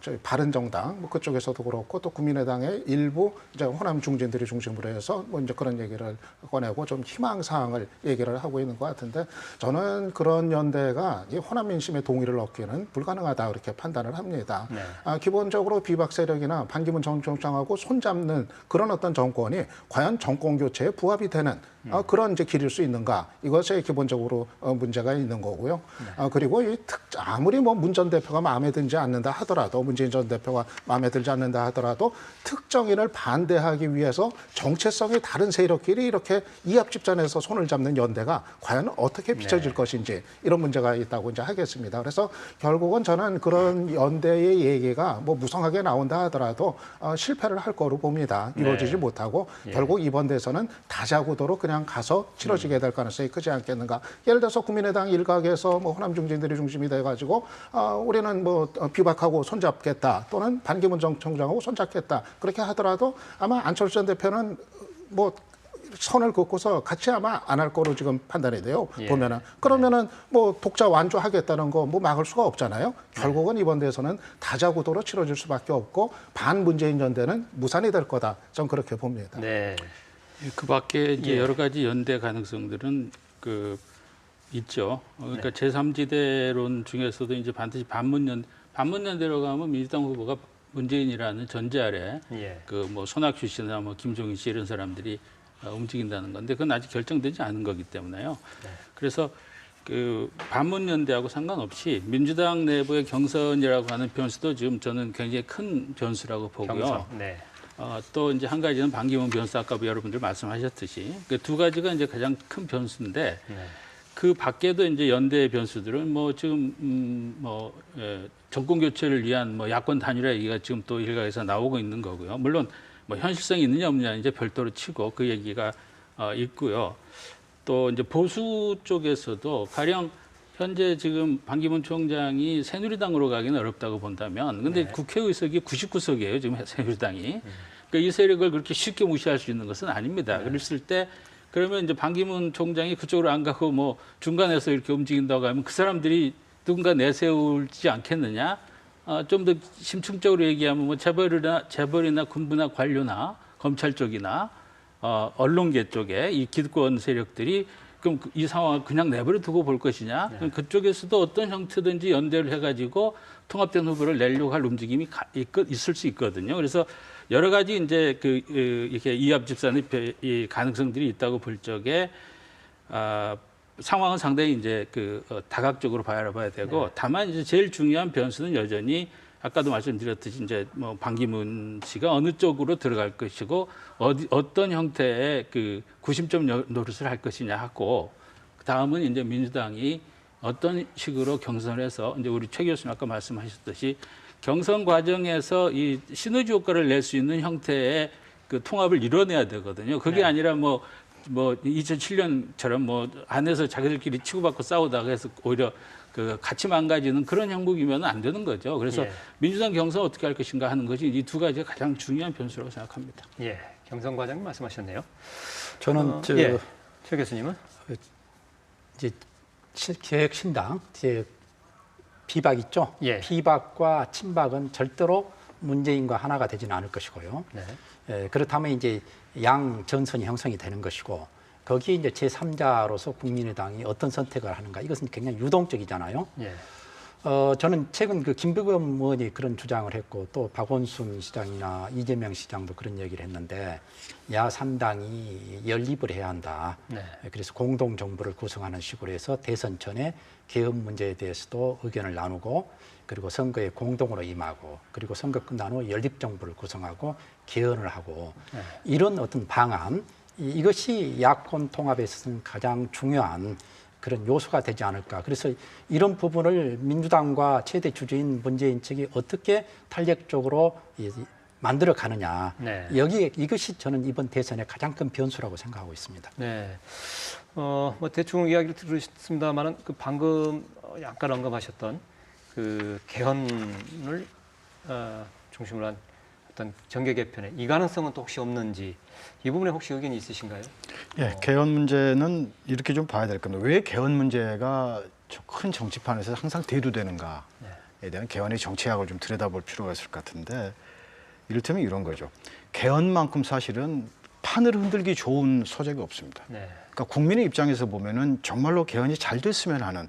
저희 바른정당 뭐 그쪽에서도 그렇고 또 국민의당의 일부 이제 호남 중진들이 중심으로 해서 뭐 이제 그런 얘기를 꺼내고 좀 희망 사항을 얘기를 하고 있는 것 같은데 저는 그런 연대가 이 호남 민심의 동의를 얻기는 불가능하다 그렇게 판단을 합니다. 네. 기본적으로 비박 세력이나 반기문 전 총장하고 손잡는 그런 어떤 정권이 과연 정권 교체에 부합이 되는 그런 이제 길일 수 있는가 이것이 기본적으로 문제가 있는 거고요. 그리고 아무리 뭐 문 전 대표가 마음에 들지 않는다 하더라도 문재인 전 대표가 마음에 들지 않는다 하더라도 특정인을 반대하기 위해서 정체성이 다른 세력끼리 이렇게 이합집산해서 손을 잡는 연대가 과연 어떻게 비춰질 것인지 이런 문제가 있다고 이제 하겠습니다. 그래서 결국은 저는 그런 연대의 얘기가 뭐 무성하게 나온다 하더라도 실패를 할 거로 봅니다. 이루어지지 못하고 결국 이번 대선은 다자구도로 그냥 가서 치러지게 될 가능성이 크지 않겠는가. 예를 들어서 국민의당 일각에서 뭐 호남 중진들이 중심이 돼가지고 우리는 뭐 비박하고 손잡겠다 또는 반기문 전 총장하고 손잡겠다 그렇게 하더라도 아마 안철수 전 대표는 뭐 선을 긋고서 같이 아마 안 할 거로 지금 판단이 돼요. 보면은 그러면은 뭐 독자 완주하겠다는 거 뭐 막을 수가 없잖아요. 결국은 이번 대선은 다자구도로 치러질 수밖에 없고 반문재인 연대는 무산이 될 거다. 전 그렇게 봅니다. 네. 그 밖에 이제 여러 가지 연대 가능성들은 있죠. 그러니까 제3지대론 중에서도 이제 반드시 반문연대로 가면 민주당 후보가 문재인이라는 전제 아래 뭐 손학규 씨나 뭐 김종인 씨 이런 사람들이 움직인다는 건데 그건 아직 결정되지 않은 거기 때문에요. 그래서 그 반문연대하고 상관없이 민주당 내부의 경선이라고 하는 변수도 지금 저는 굉장히 큰 변수라고 보고요. 또 이제 한 가지는 반기문 변수 아까 여러분들 말씀하셨듯이 그 두 가지가 이제 가장 큰 변수인데 그 밖에도 이제 연대 변수들은 뭐 지금 정권 교체를 위한 뭐 야권 단일화 얘기가 지금 또 일각에서 나오고 있는 거고요. 물론 뭐 현실성이 있느냐 없느냐 이제 별도로 치고 그 얘기가 있고요. 또 이제 보수 쪽에서도 가령 현재 지금 반기문 총장이 새누리당으로 가기는 어렵다고 본다면 근데 국회의석이 99석이에요. 지금 새누리당이. 그러니까 이 세력을 그렇게 쉽게 무시할 수 있는 것은 아닙니다. 그랬을 때 그러면 이제 반기문 총장이 그쪽으로 안 가고 뭐 중간에서 이렇게 움직인다고 하면 그 사람들이 누군가 내세우지 않겠느냐? 좀 더 심층적으로 얘기하면 뭐 재벌이나 군부나 관료나 검찰 쪽이나 언론계 쪽에 이 기득권 세력들이 그럼 이 상황을 그냥 내버려 두고 볼 것이냐? 그럼 그쪽에서도 어떤 형태든지 연대를 해가지고 통합된 후보를 내려고 할 움직임이 있을 수 있거든요. 그래서 여러 가지 이제 이렇게 이합 집산의 가능성들이 있다고 볼 적에 상황은 상당히 이제 다각적으로 바라봐야 되고 다만 이제 제일 중요한 변수는 여전히 아까도 말씀드렸듯이 이제 뭐 반기문 씨가 어느 쪽으로 들어갈 것이고 어떤 형태의 구심점 노릇을 할 것이냐 하고 그 다음은 이제 민주당이 어떤 식으로 경선을 해서 이제 우리 최 교수님 아까 말씀하셨듯이 경선 과정에서 이 시너지 효과를 낼 수 있는 형태의 통합을 이뤄내야 되거든요. 그게 아니라 뭐 2007년처럼 뭐 안에서 자기들끼리 치고받고 싸우다가 해서 오히려 같이 망가지는 그런 형국이면 안 되는 거죠. 그래서 민주당 경선 어떻게 할 것인가 하는 것이 이 두 가지가 가장 중요한 변수라고 생각합니다. 경선 과장 말씀하셨네요. 저는 최 교수님은 이제 개혁신당 이제 비박 있죠. 예. 비박과 친박은 절대로 문재인과 하나가 되지는 않을 것이고요. 네. 그렇다면 이제 양 전선이 형성이 되는 것이고 거기에 이제 제3자로서 국민의당이 어떤 선택을 하는가 이것은 굉장히 유동적이잖아요. 예. 저는 최근 그 김부겸 의원이 그런 주장을 했고 또 박원순 시장이나 이재명 시장도 그런 얘기를 했는데 야3당이 연립을 해야 한다. 네. 그래서 공동정부를 구성하는 식으로 해서 대선 전에 개헌 문제에 대해서도 의견을 나누고 그리고 선거에 공동으로 임하고 그리고 선거 끝난 후 연립정부를 구성하고 개헌을 하고 이런 어떤 방안 이것이 야권 통합에 있어서는 가장 중요한 그런 요소가 되지 않을까. 그래서 이런 부분을 민주당과 최대 주주인 문재인 측이 어떻게 탄력적으로 만들어 가느냐. 여기에 이것이 저는 이번 대선의 가장 큰 변수라고 생각하고 있습니다. 네. 뭐 대충 이야기를 들으셨습니다만은 방금 약간 언급하셨던 개헌을 중심으로 한 어떤 정계 개편에 이 가능성은 또 혹시 없는지 이 부분에 혹시 의견이 있으신가요? 예, 개헌 문제는 이렇게 좀 봐야 될 겁니다. 왜 개헌 문제가 큰 정치판에서 항상 대두되는가에 대한 개헌의 정치학을 좀 들여다볼 필요가 있을 것 같은데 이를테면 이런 거죠. 개헌만큼 사실은 판을 흔들기 좋은 소재가 없습니다. 네. 그러니까 국민의 입장에서 보면은 정말로 개헌이 잘 됐으면 하는,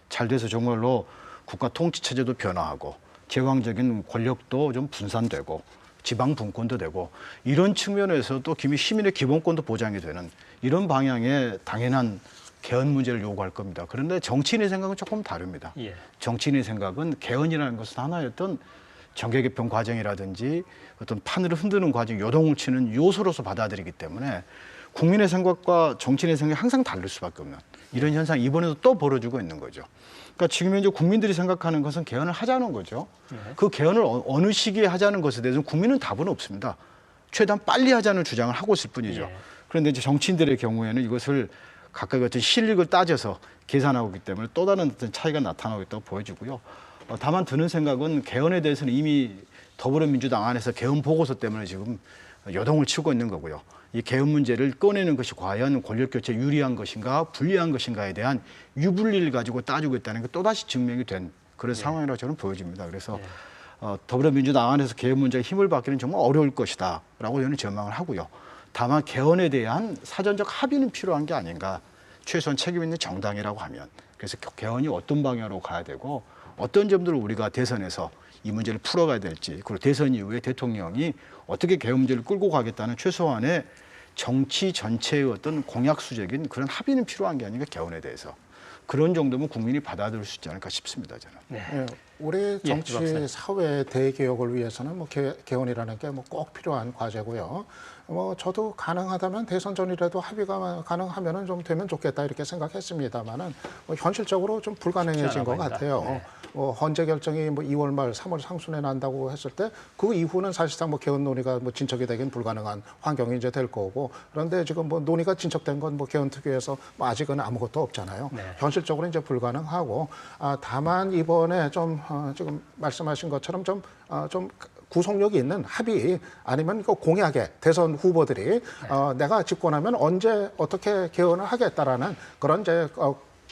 잘 돼서 정말로 국가 통치 체제도 변화하고 제왕적인 권력도 좀 분산되고 지방 분권도 되고 이런 측면에서도 시민의 기본권도 보장이 되는 이런 방향의 당연한 개헌 문제를 요구할 겁니다. 그런데 정치인의 생각은 조금 다릅니다. 예. 정치인의 생각은 개헌이라는 것은 하나의 어떤 정계 개편 과정이라든지 어떤 판을 흔드는 과정, 요동을 치는 요소로서 받아들이기 때문에 국민의 생각과 정치인의 생각이 항상 다를 수밖에 없는 이런 현상이 이번에도 또 벌어지고 있는 거죠. 그러니까 지금 현재 국민들이 생각하는 것은 개헌을 하자는 거죠. 그 개헌을 어느 시기에 하자는 것에 대해서는 국민은 답은 없습니다. 최대한 빨리 하자는 주장을 하고 있을 뿐이죠. 예. 그런데 이제 정치인들의 경우에는 이것을 각각 어떤 실력을 따져서 계산하고 있기 때문에 또 다른 어떤 차이가 나타나고 있다고 보여지고요. 다만 드는 생각은 개헌에 대해서는 이미 더불어민주당 안에서 개헌 보고서 때문에 지금 요동을 치고 있는 거고요. 이 개헌 문제를 꺼내는 것이 과연 권력교체에 유리한 것인가 불리한 것인가에 대한 유불리를 가지고 따지고 있다는 게 또다시 증명이 된 그런 상황이라고 저는 보여집니다. 그래서 더불어민주당 안에서 개헌 문제에 힘을 받기는 정말 어려울 것이다라고 저는 전망을 하고요. 다만 개헌에 대한 사전적 합의는 필요한 게 아닌가. 최소한 책임 있는 정당이라고 하면. 그래서 개헌이 어떤 방향으로 가야 되고 어떤 점들을 우리가 대선에서 이 문제를 풀어가야 될지 그리고 대선 이후에 대통령이 어떻게 개헌 문제를 끌고 가겠다는 최소한의 정치 전체의 어떤 공약수적인 그런 합의는 필요한 게 아닌가 개헌에 대해서. 그런 정도면 국민이 받아들일 수 있지 않을까 싶습니다. 저는. 예, 우리 정치 사회 대개혁을 위해서는 뭐 개헌이라는 게 뭐 꼭 필요한 과제고요. 뭐 저도 가능하다면 대선 전이라도 합의가 가능하면은 좀 되면 좋겠다 이렇게 생각했습니다만은 뭐 현실적으로 좀 불가능해진 것 같아요. 네. 헌재 결정이 뭐 2월 말 3월 상순에 난다고 했을 때 그 이후는 사실상 뭐 개헌 논의가 뭐 진척이 되긴 불가능한 환경이 이제 될 거고 그런데 지금 뭐 논의가 진척된 건 뭐 개헌 특위에서 뭐 아직은 아무것도 없잖아요. 네. 현실적으로 이제 불가능하고 다만 이번에 좀 지금 말씀하신 것처럼 좀 구속력이 있는 합의 아니면 그 공약에 대선 후보들이 내가 집권하면 언제 어떻게 개헌을 하겠다라는 그런 이제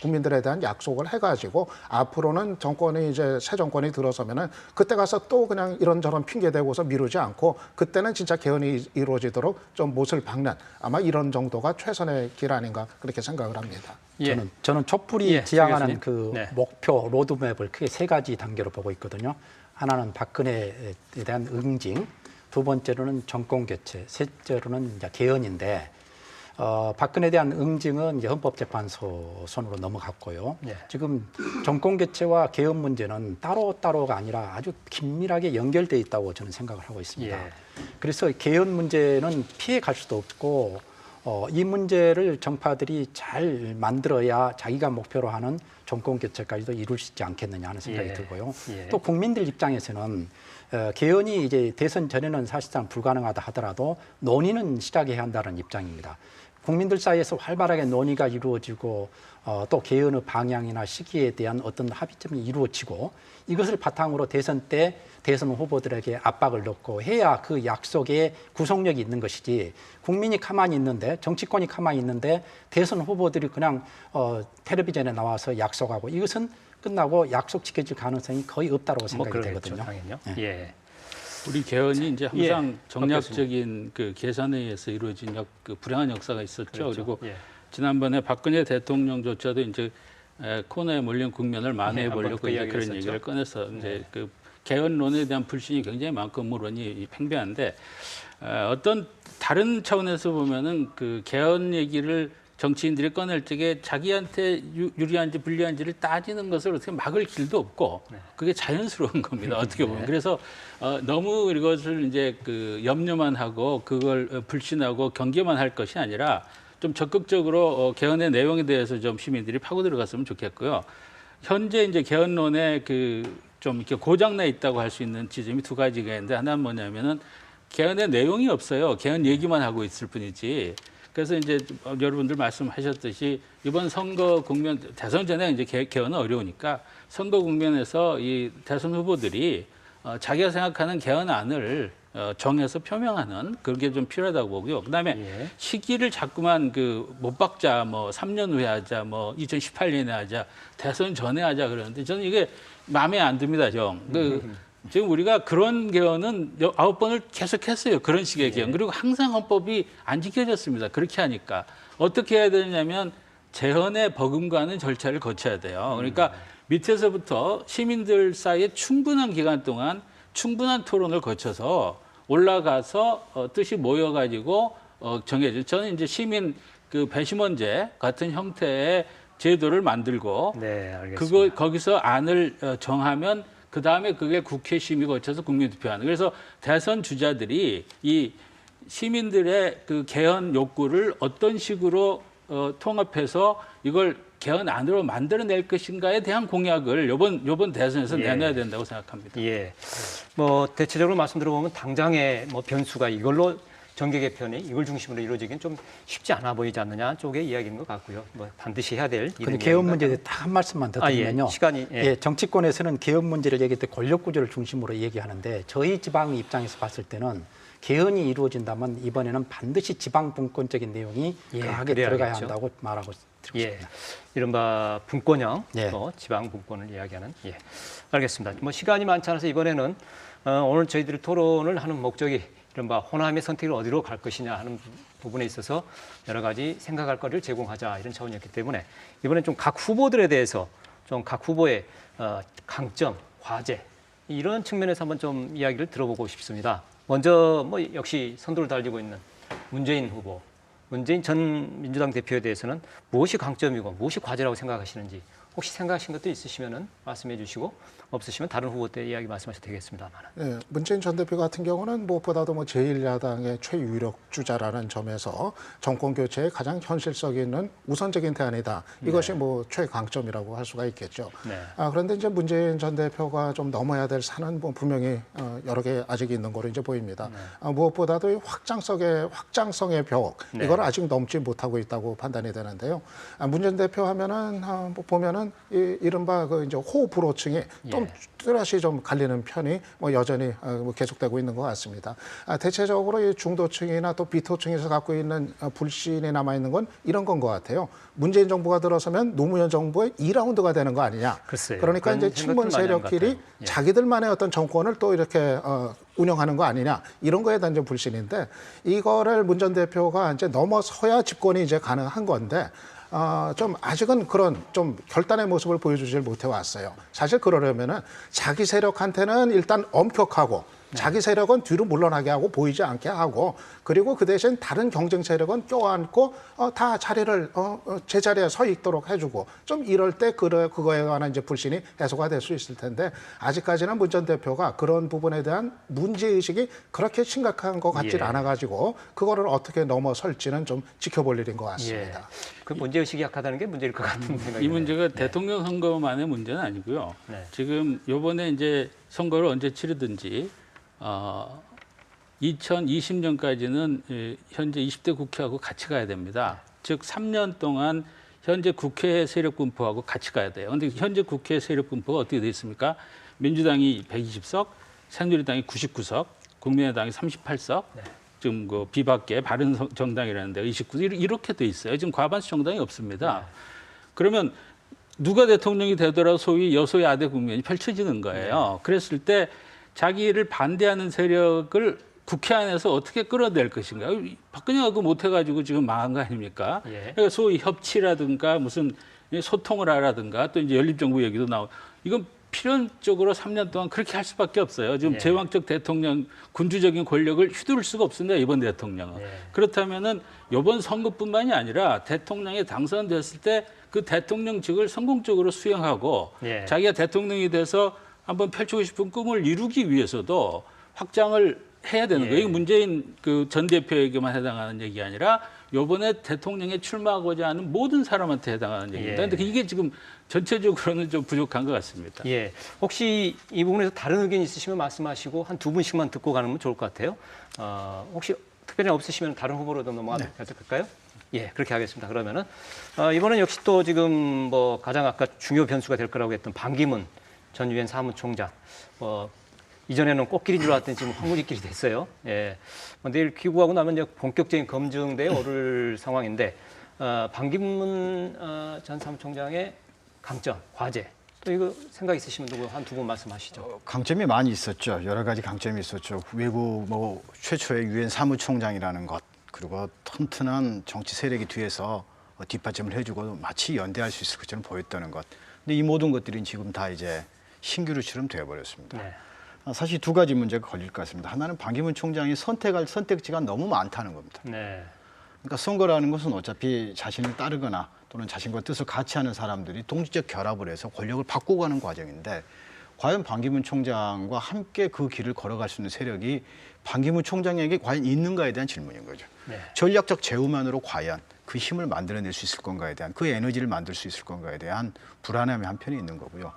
국민들에 대한 약속을 해가지고 앞으로는 정권이 이제 새 정권이 들어서면은 그때 가서 또 그냥 이런저런 핑계 대고서 미루지 않고 그때는 진짜 개헌이 이루어지도록 좀 못을 박는 아마 이런 정도가 최선의 길 아닌가 그렇게 생각을 합니다. 예. 저는 촛불이 예, 지향하는 교수님. 그 네. 목표 로드맵을 크게 세 가지 단계로 보고 있거든요. 하나는 박근혜에 대한 응징, 두 번째로는 정권 교체, 셋째로는 이제 개헌인데 박근혜에 대한 응징은 이제 헌법재판소 손으로 넘어갔고요. 네. 지금 정권 교체와 개헌 문제는 따로따로가 아니라 아주 긴밀하게 연결돼 있다고 저는 생각을 하고 있습니다. 예. 그래서 개헌 문제는 피해 갈 수도 없고 이 문제를 정파들이 잘 만들어야 자기가 목표로 하는 정권 교체까지도 이룰 수 있지 않겠느냐 하는 생각이 예. 들고요. 예. 또 국민들 입장에서는 개헌이 이제 대선 전에는 사실상 불가능하다 하더라도 논의는 시작해야 한다는 입장입니다. 국민들 사이에서 활발하게 논의가 이루어지고 또 개헌의 방향이나 시기에 대한 어떤 합의점이 이루어지고 이것을 바탕으로 대선 때 대선 후보들에게 압박을 넣고 해야 그 약속에 구속력이 있는 것이지 국민이 가만히 있는데 정치권이 가만히 있는데 대선 후보들이 그냥 텔레비전에 나와서 약속하고 이것은 끝나고 약속 지켜질 가능성이 거의 없다고 생각이 그러겠죠, 되거든요. 당연히요. 네. 예. 우리 개헌이 이제 항상 예, 정략적인 그 계산에 의해서 이루어진 그 불행한 역사가 있었죠. 그렇죠. 그리고 예. 지난번에 박근혜 대통령조차도 이제 코너에 몰린 국면을 만회해 한번 보려고 그 이제 이야기를 그런 했었죠. 얘기를 꺼내서 이제 그 개헌론에 대한 불신이 굉장히 많고 물론이 팽배한데 어떤 다른 차원에서 보면은 그 개헌 얘기를 정치인들이 꺼낼 적에 자기한테 유리한지 불리한지를 따지는 것을 어떻게 막을 길도 없고 그게 자연스러운 겁니다. 어떻게 보면. 그래서 너무 이것을 이제 그 염려만 하고 그걸 불신하고 경계만 할 것이 아니라 좀 적극적으로 개헌의 내용에 대해서 좀 시민들이 파고 들어갔으면 좋겠고요. 현재 이제 개헌론에 그 좀 이렇게 고장나 있다고 할 수 있는 지점이 두 가지가 있는데 하나는 뭐냐면은 개헌의 내용이 없어요. 개헌 얘기만 하고 있을 뿐이지. 그래서 이제 여러분들 말씀하셨듯이 이번 선거 국면 대선 전에 이제 개헌은 어려우니까 선거 국면에서 이 대선 후보들이 자기가 생각하는 개헌안을 정해서 표명하는 그게 좀 필요하다고 보고요. 그다음에 예. 시기를 자꾸만 못 박자, 3년 후에 하자, 2018년에 하자, 대선 전에 하자 그러는데 저는 이게 마음에 안 듭니다, 형. 지금 우리가 그런 개헌은 9번을 계속했어요. 그런 식의 개헌. 그리고 항상 헌법이 안 지켜졌습니다. 그렇게 하니까 어떻게 해야 되냐면 재헌에 버금가는 절차를 거쳐야 돼요. 그러니까 밑에서부터 시민들 사이에 충분한 기간 동안 충분한 토론을 거쳐서 올라가서 뜻이 모여가지고 정해져. 저는 이제 시민 배심원제 같은 형태의 제도를 만들고 네, 알겠습니다. 거기서 안을 정하면 그 다음에 그게 국회 심의 거쳐서 국민 투표하는. 그래서 대선 주자들이 이 시민들의 그 개헌 욕구를 어떤 식으로 통합해서 이걸 개헌 안으로 만들어낼 것인가에 대한 공약을 요번 대선에서 예. 내놔야 된다고 생각합니다. 예. 대체적으로 말씀 들어보면 당장의 변수가 이걸로 정계 개편이 이걸 중심으로 이루어지긴 좀 쉽지 않아 보이지 않느냐 쪽의 이야기인 것 같고요. 반드시 해야 될 근데 개헌 문제에 딱 한 말씀만 더 드리면요. 시간이 정치권에서는 개헌 문제를 얘기할 때 권력 구조를 중심으로 얘기하는데 저희 지방 입장에서 봤을 때는 개헌이 이루어진다면 이번에는 반드시 지방 분권적인 내용이 강하게 들어가야 한다고 말하고 드리고 싶습니다. 이른바 분권형 예. 지방 분권을 이야기하는. 예. 알겠습니다. 시간이 많지 않아서 이번에는 오늘 저희들이 토론을 하는 목적이 이른바 호남의 선택을 어디로 갈 것이냐 하는 부분에 있어서 여러 가지 생각할 거리를 제공하자 이런 차원이었기 때문에 이번엔 좀 각 후보들에 대해서 좀 각 후보의 강점, 과제 이런 측면에서 한번 좀 이야기를 들어보고 싶습니다. 먼저 역시 선두를 달리고 있는 문재인 후보, 문재인 전 민주당 대표에 대해서는 무엇이 강점이고 무엇이 과제라고 생각하시는지 혹시 생각하신 것도 있으시면은 말씀해 주시고 없으시면 다른 후보 때 이야기 말씀하셔도 되겠습니다만. 네, 문재인 전 대표 같은 경우는 무엇보다도 제1야당의 최유력 주자라는 점에서 정권 교체에 가장 현실성 있는 우선적인 대안이다. 이것이 최강점이라고 할 수가 있겠죠. 네. 그런데 이제 문재인 전 대표가 좀 넘어야 될 산은 분명히 여러 개 아직 있는 거로 이제 보입니다. 무엇보다도 이 확장성의 벽 이걸 아직 넘지 못하고 있다고 판단이 되는데요. 문재인 대표 하면은 보면은 이른바 이제 호불호층이 좀 뚜렷이 좀 갈리는 편이 여전히 계속되고 있는 것 같습니다. 대체적으로 이 중도층이나 또 비토층에서 갖고 있는 불신이 남아 있는 건 이런 건 것 같아요. 문재인 정부가 들어서면 노무현 정부의 2라운드가 되는 거 아니냐. 글쎄요. 그러니까 이제 친문 세력끼리 자기들만의 어떤 정권을 또 이렇게 운영하는 거 아니냐 이런 거에 대한 좀 불신인데 이거를 문 전 대표가 이제 넘어서야 집권이 이제 가능한 건데. 좀 아직은 그런 좀 결단의 모습을 보여주질 못해 왔어요. 사실 그러려면은 자기 세력한테는 일단 엄격하고 자기 세력은 뒤로 물러나게 하고 보이지 않게 하고 그리고 그 대신 다른 경쟁 세력은 껴안고 다 자리를 제자리에 서 있도록 해주고 좀 이럴 때 그거에 관한 이제 불신이 해소가 될 수 있을 텐데 아직까지는 문 전 대표가 그런 부분에 대한 문제의식이 그렇게 심각한 것 같질 않아가지고 그거를 어떻게 넘어설지는 좀 지켜볼 일인 것 같습니다. 그 문제의식이 약하다는 게 문제일 것 같은 생각이 이 문제가 대통령 선거만의 문제는 아니고요. 네. 지금 요번에 이제 선거를 언제 치르든지 2020년까지는 현재 20대 국회하고 같이 가야 됩니다. 즉 3년 동안 현재 국회 세력 분포하고 같이 가야 돼요. 그런데 현재 국회 세력 분포가 어떻게 돼 있습니까? 민주당이 120석, 새누리당이 99석, 국민의당이 38석, 지금 그 비박계 바른정당이라는 데가 29석 이렇게 돼 있어요. 지금 과반수 정당이 없습니다. 그러면 누가 대통령이 되더라도 소위 여소야대 국면이 펼쳐지는 거예요. 그랬을 때 자기를 반대하는 세력을 국회 안에서 어떻게 끌어낼 것인가. 박근혜가 그거 못해가지고 지금 망한 거 아닙니까? 그러니까 소위 협치라든가 무슨 소통을 하라든가 또 이제 연립정부 얘기도 나오고 이건 필연적으로 3년 동안 그렇게 할 수밖에 없어요. 지금 제왕적 대통령 군주적인 권력을 휘두를 수가 없습니다. 이번 대통령은. 그렇다면은 이번 선거뿐만이 아니라 대통령이 당선됐을 때 그 대통령직을 성공적으로 수행하고 자기가 대통령이 돼서 한번 펼치고 싶은 꿈을 이루기 위해서도 확장을 해야 되는 거예요. 이게 문재인 그 전 대표에게만 해당하는 얘기 아니라 이번에 대통령에 출마하고자 하는 모든 사람한테 해당하는 얘기입니다. 그런데 이게 지금 전체적으로는 좀 부족한 것 같습니다. 혹시 이 부분에서 다른 의견 있으시면 말씀하시고 한 두 분씩만 듣고 가는 건 좋을 것 같아요. 혹시 특별히 없으시면 다른 후보로도 넘어가도 될까요? 그렇게 하겠습니다. 그러면은 이번엔 역시 또 지금 가장 아까 중요 변수가 될 거라고 했던 반기문 전 유엔 사무총장 이전에는 꽃길인 줄 알았더니 지금 황무지길이 됐어요. 예. 내일 귀국하고 나면 이제 본격적인 검증대에 오를 상황인데 반기문 전 사무총장의 강점, 과제 또 이거 생각 있으시면 누구 한 두 분 말씀하시죠. 강점이 많이 있었죠. 여러 가지 강점이 있었죠. 외국 뭐 최초의 유엔 사무총장이라는 것, 그리고 튼튼한 정치 세력이 뒤에서 뒷받침을 해주고 마치 연대할 수 있을 것처럼 보였다는 것. 근데 이 모든 것들이 지금 다 이제 신규루처럼 되어버렸습니다. 네. 사실 두 가지 문제가 걸릴 것 같습니다. 하나는 반기문 총장이 선택할 선택지가 너무 많다는 겁니다. 네. 그러니까 선거라는 것은 어차피 자신을 따르거나 또는 자신과 뜻을 같이 하는 사람들이 동지적 결합을 해서 권력을 바꾸고 가는 과정인데 과연 반기문 총장과 함께 그 길을 걸어갈 수 있는 세력이 반기문 총장에게 과연 있는가에 대한 질문인 거죠. 네. 전략적 제후만으로 과연 그 힘을 만들어낼 수 있을 건가에 대한 그 에너지를 만들 수 있을 건가에 대한 불안함이 한편에 있는 거고요.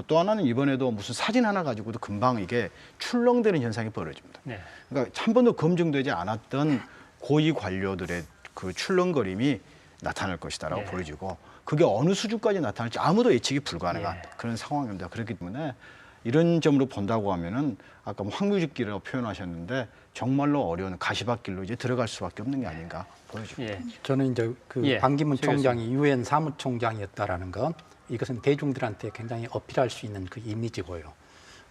또 하나는 이번에도 무슨 사진 하나 가지고도 금방 이게 출렁대는 현상이 벌어집니다. 네. 그러니까 한 번도 검증되지 않았던 고위 관료들의 그 출렁거림이 나타날 것이다라고 예. 보여지고 그게 어느 수준까지 나타날지 아무도 예측이 불가능한 예. 그런 상황입니다. 그렇기 때문에 이런 점으로 본다고 하면은 아까 뭐 황무지길이라고 표현하셨는데 정말로 어려운 가시밭길로 이제 들어갈 수밖에 없는 게 아닌가 보여집니다. 예. 저는 이제 그 예, 반기문 최 총장이 유엔 사무총장이었다라는 건 이것은 대중들한테 굉장히 어필할 수 있는 그 이미지고요.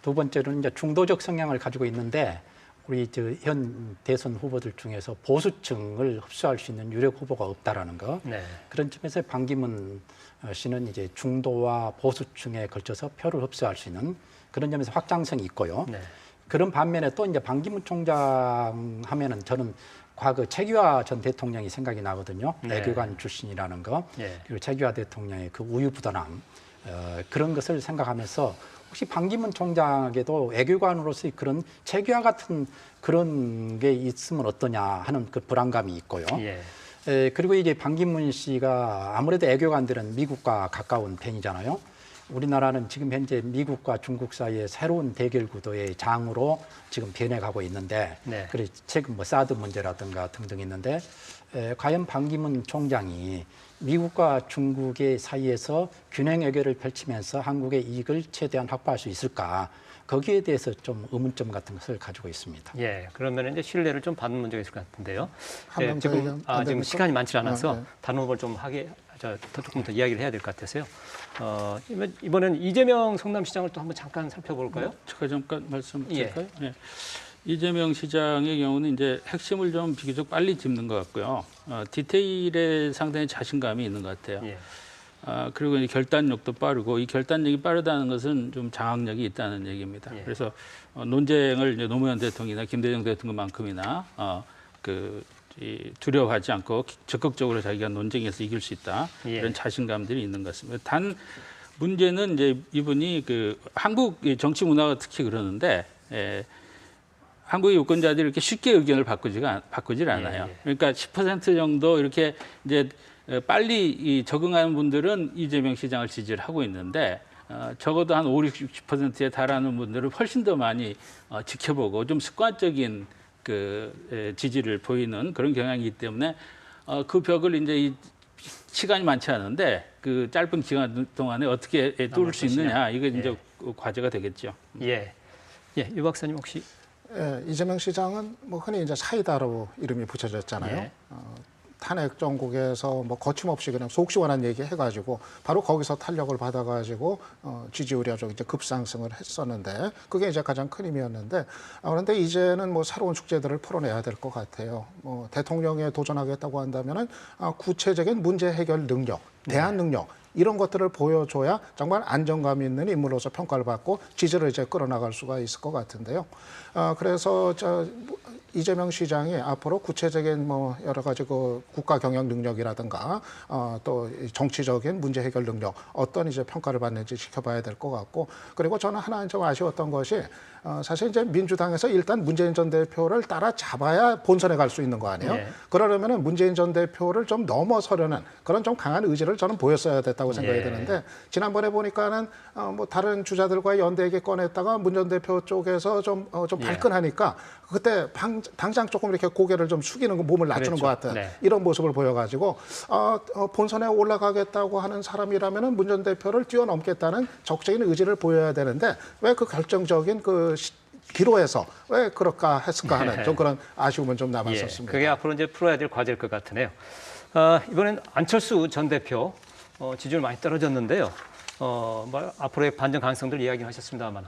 두 번째로는 이제 중도적 성향을 가지고 있는데 우리 현 대선 후보들 중에서 보수층을 흡수할 수 있는 유력 후보가 없다라는 거. 네. 그런 점에서 반기문 씨는 이제 중도와 보수층에 걸쳐서 표를 흡수할 수 있는 그런 점에서 확장성이 있고요. 네. 그런 반면에 또 이제 반기문 총장 하면은 저는 과거 최규하 전 대통령이 생각이 나거든요. 네. 외교관 출신이라는 거. 예. 그리고 최규하 대통령의 그 우유부단함 그런 것을 생각하면서 혹시 반기문 총장에게도 외교관으로서의 그런 최규하 같은 그런 게 있으면 어떠냐 하는 그 불안감이 있고요. 예. 그리고 이제 반기문 씨가 아무래도 외교관들은 미국과 가까운 편이잖아요. 우리나라는 지금 현재 미국과 중국 사이의 새로운 대결 구도의 장으로 지금 변해가고 있는데, 네. 그래 최근 뭐 사드 문제라든가 등등 있는데, 과연 반기문 총장이 미국과 중국의 사이에서 균형 외교를 펼치면서 한국의 이익을 최대한 확보할 수 있을까? 거기에 대해서 좀 의문점 같은 것을 가지고 있습니다. 예, 그러면 이제 신뢰를 좀 받는 문제가 있을 것 같은데요. 한명 더 지금 얘기하면 안 지금 됩니까? 시간이 많지 않아서 네. 다른 후보를 좀 조금 더 이야기를 해야 될 것 같아서요. 이번에는 이재명 성남시장을 또 한번 잠깐 살펴볼까요? 제가 잠깐 말씀드릴까요? 예. 네. 이재명 시장의 경우는 이제 핵심을 좀 비교적 빨리 짚는 것 같고요. 디테일에 상당히 자신감이 있는 것 같아요. 예. 그리고 이제 결단력도 빠르고 이 결단력이 빠르다는 것은 좀 장악력이 있다는 얘기입니다. 예. 그래서 논쟁을 이제 노무현 대통령이나 김대중 대통령만큼이나 두려워하지 않고 적극적으로 자기가 논쟁에서 이길 수 있다 예. 이런 자신감들이 있는 것 같습니다. 단 문제는 이제 이분이 그 한국 정치 문화가 특히 그러는데 한국의 유권자들이 이렇게 쉽게 의견을 바꾸질 않아요. 예. 그러니까 10% 정도 이렇게 이제 빨리 적응하는 분들은 이재명 시장을 지지를 하고 있는데 적어도 한 5, 60%에 달하는 분들은 훨씬 더 많이 지켜보고 좀 습관적인 그 지지를 보이는 그런 경향이기 때문에 그 벽을 이제 이 시간이 많지 않은데 그 짧은 기간 동안에 어떻게 뚫을 수 있느냐 이게 이제 과제가 되겠죠. 예. 예, 유 박사님 혹시 예, 이재명 시장은 뭐 흔히 이제 사이다로 이름이 붙여졌잖아요. 예. 탄핵 정국에서 뭐 거침없이 그냥 속시원한 얘기 해가지고 바로 거기서 탄력을 받아가지고 지지율이 아주 이제 급상승을 했었는데 그게 이제 가장 큰 힘이었는데 그런데 이제는 뭐 새로운 숙제들을 풀어내야 될 것 같아요. 뭐 대통령에 도전하겠다고 한다면은 구체적인 문제 해결 능력, 대안 능력. 이런 것들을 보여줘야 정말 안정감 있는 인물로서 평가를 받고 지지를 이제 끌어나갈 수가 있을 것 같은데요. 그래서 이재명 시장이 앞으로 구체적인 뭐 여러 가지 그 국가 경영 능력이라든가 또 정치적인 문제 해결 능력 어떤 이제 평가를 받는지 지켜봐야 될 것 같고 그리고 저는 하나 좀 아쉬웠던 것이 사실 이제 민주당에서 일단 문재인 전 대표를 따라잡아야 본선에 갈 수 있는 거 아니에요? 네. 그러려면은 문재인 전 대표를 좀 넘어서려는 그런 좀 강한 의지를 저는 보였어야 됐다고 생각이 예. 드는데 지난번에 보니까는 뭐 다른 주자들과의 연대 얘기 꺼냈다가 문 전 대표 쪽에서 좀 발끈하니까 그때 당장 조금 이렇게 고개를 좀 숙이는 거 몸을 낮추는 그랬죠. 것 같은 네. 이런 모습을 보여가지고 본선에 올라가겠다고 하는 사람이라면은 문 전 대표를 뛰어넘겠다는 적극적인 의지를 보여야 되는데 왜 그 결정적인 그 기로에서 왜 그럴까 했을까 하는 좀 그런 아쉬움은 좀 남았었습니다. 그게 앞으로 이제 풀어야 될 과제일 것 같으네요. 이번엔 안철수 전 대표 지지율 많이 떨어졌는데요. 뭐 앞으로의 반전 가능성들 이야기하셨습니다만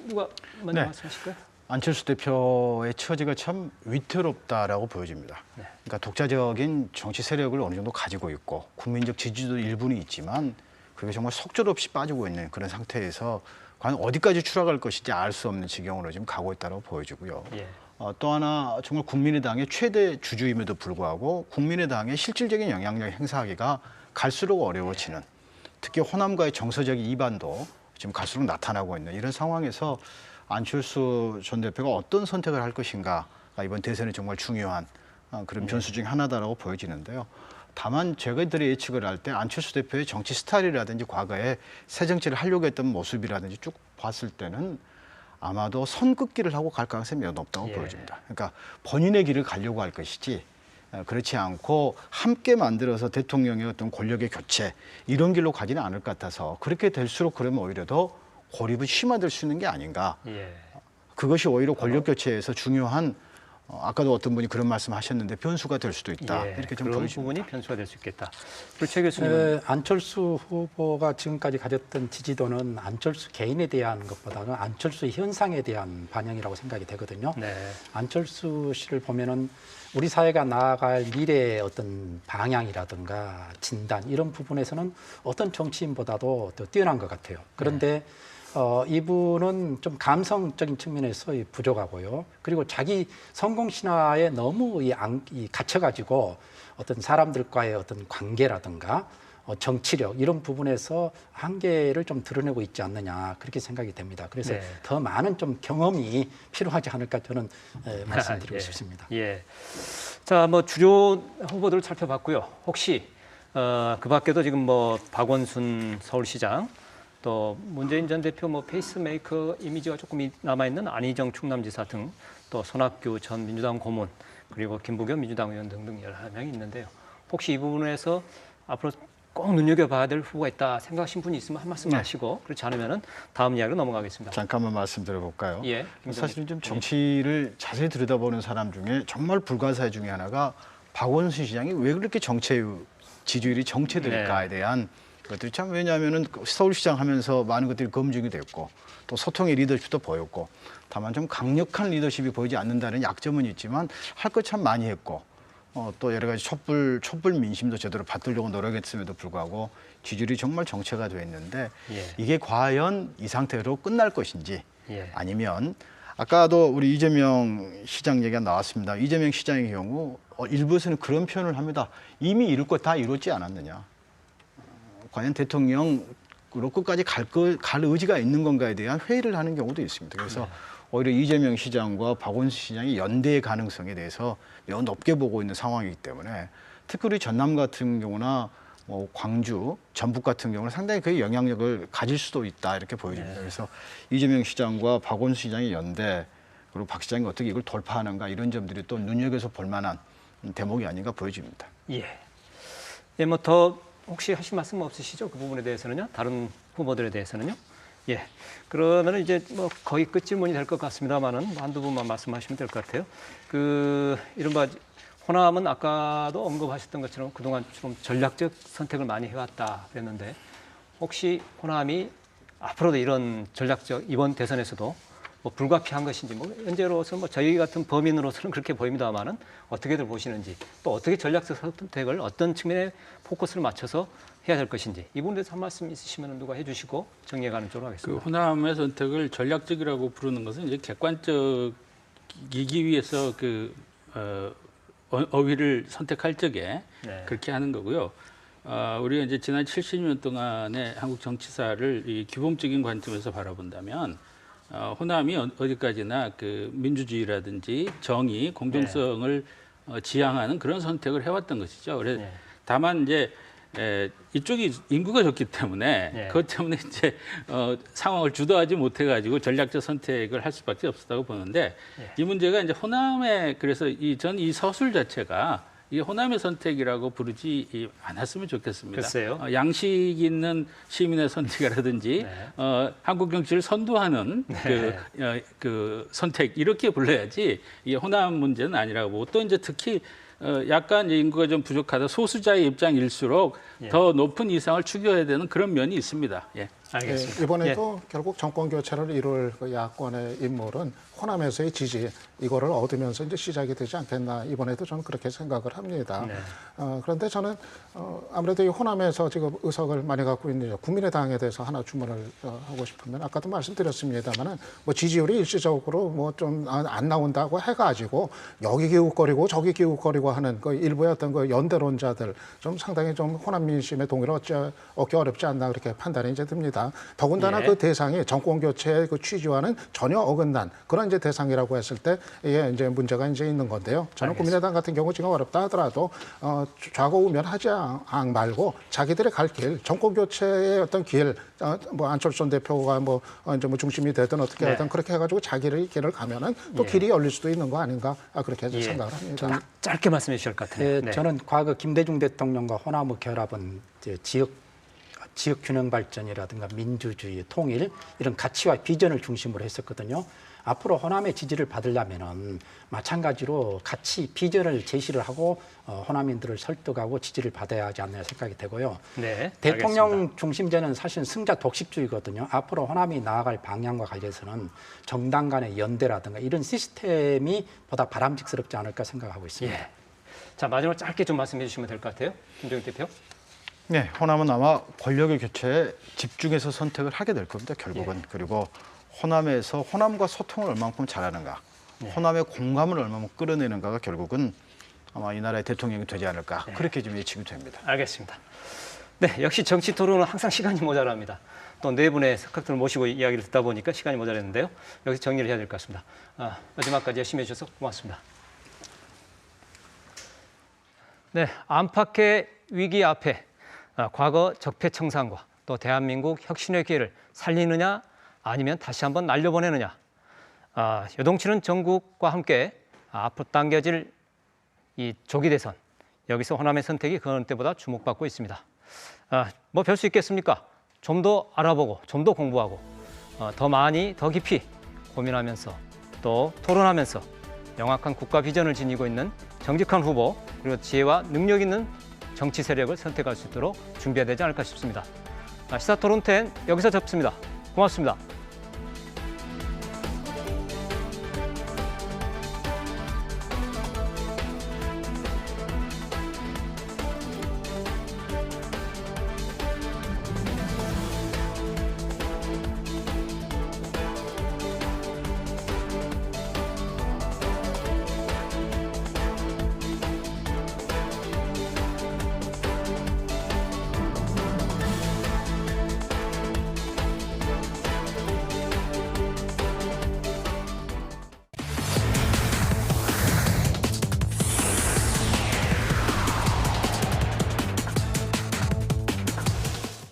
누가 먼저 네. 말씀하실까요? 안철수 대표의 처지가 참 위태롭다라고 보여집니다. 그러니까 독자적인 정치 세력을 어느 정도 가지고 있고 국민적 지지도 일부는 있지만 그게 정말 속절없이 빠지고 있는 그런 상태에서 과연 어디까지 추락할 것인지 알 수 없는 지경으로 지금 가고 있다고 보여지고요. 예. 또 하나 정말 국민의당의 최대 주주임에도 불구하고 국민의당의 실질적인 영향력 행사하기가 갈수록 어려워지는 특히 호남과의 정서적인 이반도 지금 갈수록 나타나고 있는 이런 상황에서 안철수 전 대표가 어떤 선택을 할 것인가가 이번 대선에 정말 중요한 그런 변수 중 하나다라고 보여지는데요. 다만 저희들이 예측을 할 때 안철수 대표의 정치 스타일이라든지 과거에 새 정치를 하려고 했던 모습이라든지 쭉 봤을 때는 아마도 선긋기를 하고 갈 가능성이 매우 높다고 보여집니다. 그러니까 본인의 길을 가려고 할 것이지 그렇지 않고 함께 만들어서 대통령의 어떤 권력의 교체 이런 길로 가지는 않을 것 같아서 그렇게 될수록 그러면 오히려 더 고립이 심화될 수 있는 게 아닌가. 그것이 오히려 권력 교체에서 중요한 아까도 어떤 분이 그런 말씀하셨는데 변수가 될 수도 있다. 이렇게 좀 그런 보여집니다. 부분이 변수가 될 수 있겠다. 그리고 최 교수님은 안철수 후보가 지금까지 가졌던 지지도는 안철수 개인에 대한 것보다는 안철수 현상에 대한 반영이라고 생각이 되거든요. 네. 안철수 씨를 보면은 우리 사회가 나아갈 미래의 어떤 방향이라든가 진단 이런 부분에서는 어떤 정치인보다도 더 뛰어난 것 같아요. 그런데 이분은 좀 감성적인 측면에서 부족하고요. 그리고 자기 성공 신화에 너무 갇혀가지고 어떤 사람들과의 어떤 관계라든가 정치력 이런 부분에서 한계를 좀 드러내고 있지 않느냐 그렇게 생각이 됩니다. 그래서 더 많은 좀 경험이 필요하지 않을까 저는 말씀드리고 싶습니다. 자, 뭐 주요 후보들을 살펴봤고요. 혹시 그 밖에도 지금 뭐 박원순 서울시장 또 문재인 전 대표 뭐 페이스메이커 이미지가 조금 남아있는 안희정 충남지사 등 또 손학규 전 민주당 고문 그리고 김부겸 민주당 의원 등등 11명이 있는데요. 혹시 이 부분에서 앞으로 꼭 눈여겨봐야 될 후보가 있다 생각하신 분이 있으면 한 말씀 하시고 그렇지 않으면 다음 이야기로 넘어가겠습니다. 잠깐만 말씀드려볼까요? 예, 사실은 좀 정치를 자세히 들여다보는 사람 중에 정말 불가사의 중에 하나가 박원순 시장이 왜 그렇게 지지율이 정체될까에 대한 것들이 참 왜냐하면은 서울시장 하면서 많은 것들이 검증이 됐고 또 소통의 리더십도 보였고 다만 좀 강력한 리더십이 보이지 않는다는 약점은 있지만 할 것 참 많이 했고 또 여러 가지 촛불 민심도 제대로 받들려고 노력했음에도 불구하고 지지율이 정말 정체가 돼 있는데 이게 과연 이 상태로 끝날 것인지 아니면 아까도 우리 이재명 시장 얘기가 나왔습니다. 이재명 시장의 경우 일부에서는 그런 표현을 합니다. 이미 이룰 것 다 이뤘지 않았느냐. 과연 대통령으로 끝까지 갈 의지가 있는 건가에 대한 회의를 하는 경우도 있습니다. 그래서 오히려 이재명 시장과 박원순 시장이 연대의 가능성에 대해서 매우 높게 보고 있는 상황이기 때문에 특히 우리 전남 같은 경우나 뭐 광주, 전북 같은 경우는 상당히 그 영향력을 가질 수도 있다 이렇게 보여집니다. 그래서 이재명 시장과 박원순 시장의 연대 그리고 박 시장이 어떻게 이걸 돌파하는가 이런 점들이 또 눈여겨서 볼 만한 대목이 아닌가 보여집니다. 뭐 더 혹시 하실 말씀 없으시죠? 그 부분에 대해서는요? 다른 후보들에 대해서는요? 그러면 이제 뭐 거의 끝 질문이 될 것 같습니다만은 한두 분만 말씀하시면 될 것 같아요. 그 이른바 호남은 아까도 언급하셨던 것처럼 그동안 좀 전략적 선택을 많이 해왔다 그랬는데 혹시 호남이 앞으로도 이런 전략적 이번 대선에서도 뭐 불가피한 것인지 뭐 현재로서 뭐 저희 같은 범인으로서는 그렇게 보입니다만은 어떻게들 보시는지 또 어떻게 전략적 선택을 어떤 측면에 포커스를 맞춰서 해야 될 것인지 이 부분에 대해서 한 말씀 있으시면 누가 해주시고 정리해가는 쪽으로 하겠습니다. 그 호남의 선택을 전략적이라고 부르는 것은 이제 객관적이기 위해서 그 어휘를 선택할 적에 그렇게 하는 거고요. 우리가 이제 지난 70년 동안의 한국 정치사를 이 규범적인 관점에서 바라본다면 호남이 어디까지나 그 민주주의라든지 정의, 공정성을 지향하는 그런 선택을 해왔던 것이죠. 그래서 다만 이제 이쪽이 인구가 적기 때문에 그것 때문에 이제 상황을 주도하지 못해가지고 전략적 선택을 할 수밖에 없었다고 보는데 이 문제가 이제 호남에 그래서 이 서술 자체가 이게 호남의 선택이라고 부르지 않았으면 좋겠습니다. 글쎄요. 양식 있는 시민의 선택이라든지 한국 정치를 선도하는 그 선택 이렇게 불러야지 이게 호남 문제는 아니라고 보고 또 이제 특히 약간 인구가 좀 부족하다 소수자의 입장일수록 더 높은 이상을 추구해야 되는 그런 면이 있습니다. 예. 알겠습니다. 예, 이번에도 결국 정권 교체를 이룰 그 야권의 인물은 호남에서의 지지 이거를 얻으면서 이제 시작이 되지 않겠나 이번에도 저는 그렇게 생각을 합니다. 네. 그런데 저는 아무래도 이 호남에서 지금 의석을 많이 갖고 있는 국민의당에 대해서 하나 주문을 하고 싶으면 아까도 말씀드렸습니다만은 뭐 지지율이 일시적으로 뭐 좀 안 나온다고 해가지고 여기 기웃거리고 저기 기웃거리고 하는 그 일부의 어떤 그 연대론자들 좀 상당히 좀 호남 민심의 동의를 얻기 어렵지 않나 그렇게 판단이 이제 듭니다. 더군다나 예. 그 대상이 정권 교체의 그 취지와는 전혀 어긋난 그런 이제 대상이라고 했을 때 이게 이제 문제가 이제 있는 건데요. 저는 알겠습니다. 국민의당 같은 경우 지금 어렵다 하더라도 좌고우면하지 말고 자기들의 갈 길, 정권 교체의 어떤 길, 뭐 안철수 대표가 뭐 이제 뭐 중심이 되든 어떻게 하든 그렇게 해가지고 자기의 길을 가면은 또 길이 열릴 수도 있는 거 아닌가 그렇게 해서 생각을 합니다. 좀 짧게 말씀해 주실 것 같아요. 네. 저는 과거 김대중 대통령과 호남의 결합은 이제 지역 균형 발전이라든가 민주주의, 통일 이런 가치와 비전을 중심으로 했었거든요. 앞으로 호남의 지지를 받으려면은 마찬가지로 가치, 비전을 제시를 하고 호남인들을 설득하고 지지를 받아야 하지 않나 생각이 되고요. 네, 대통령 알겠습니다. 중심제는 사실 승자 독식주의거든요. 앞으로 호남이 나아갈 방향과 관련해서는 정당 간의 연대라든가 이런 시스템이 보다 바람직스럽지 않을까 생각하고 있습니다. 예. 자, 마지막으로 짧게 좀 말씀해 주시면 될 것 같아요. 김종인 대표. 네, 호남은 아마 권력의 교체에 집중해서 선택을 하게 될 겁니다. 결국은. 그리고 호남에서 호남과 소통을 얼마만큼 잘하는가, 호남의 공감을 얼마만큼 끌어내는가가 결국은 아마 이 나라의 대통령이 되지 않을까 그렇게 좀 예측이 됩니다. 알겠습니다. 네, 역시 정치 토론은 항상 시간이 모자랍니다. 또 네 분의 석학들을 모시고 이야기를 듣다 보니까 시간이 모자랐는데요. 여기서 정리를 해야 될 것 같습니다. 마지막까지 열심히 해주셔서 고맙습니다. 네, 안팎의 위기 앞에 과거 적폐청산과 또 대한민국 혁신의 기회를 살리느냐 아니면 다시 한번 날려보내느냐. 요동치는 전국과 함께 앞으로 당겨질 이 조기 대선, 여기서 호남의 선택이 그 어느 때보다 주목받고 있습니다. 뭐 별 수 있겠습니까? 좀 더 알아보고 좀 더 공부하고 더 많이 더 깊이 고민하면서 또 토론하면서 명확한 국가 비전을 지니고 있는 정직한 후보 그리고 지혜와 능력 있는 정치 세력을 선택할 수 있도록 준비해야 되지 않을까 싶습니다. 시사토론 10 여기서 접습니다. 고맙습니다.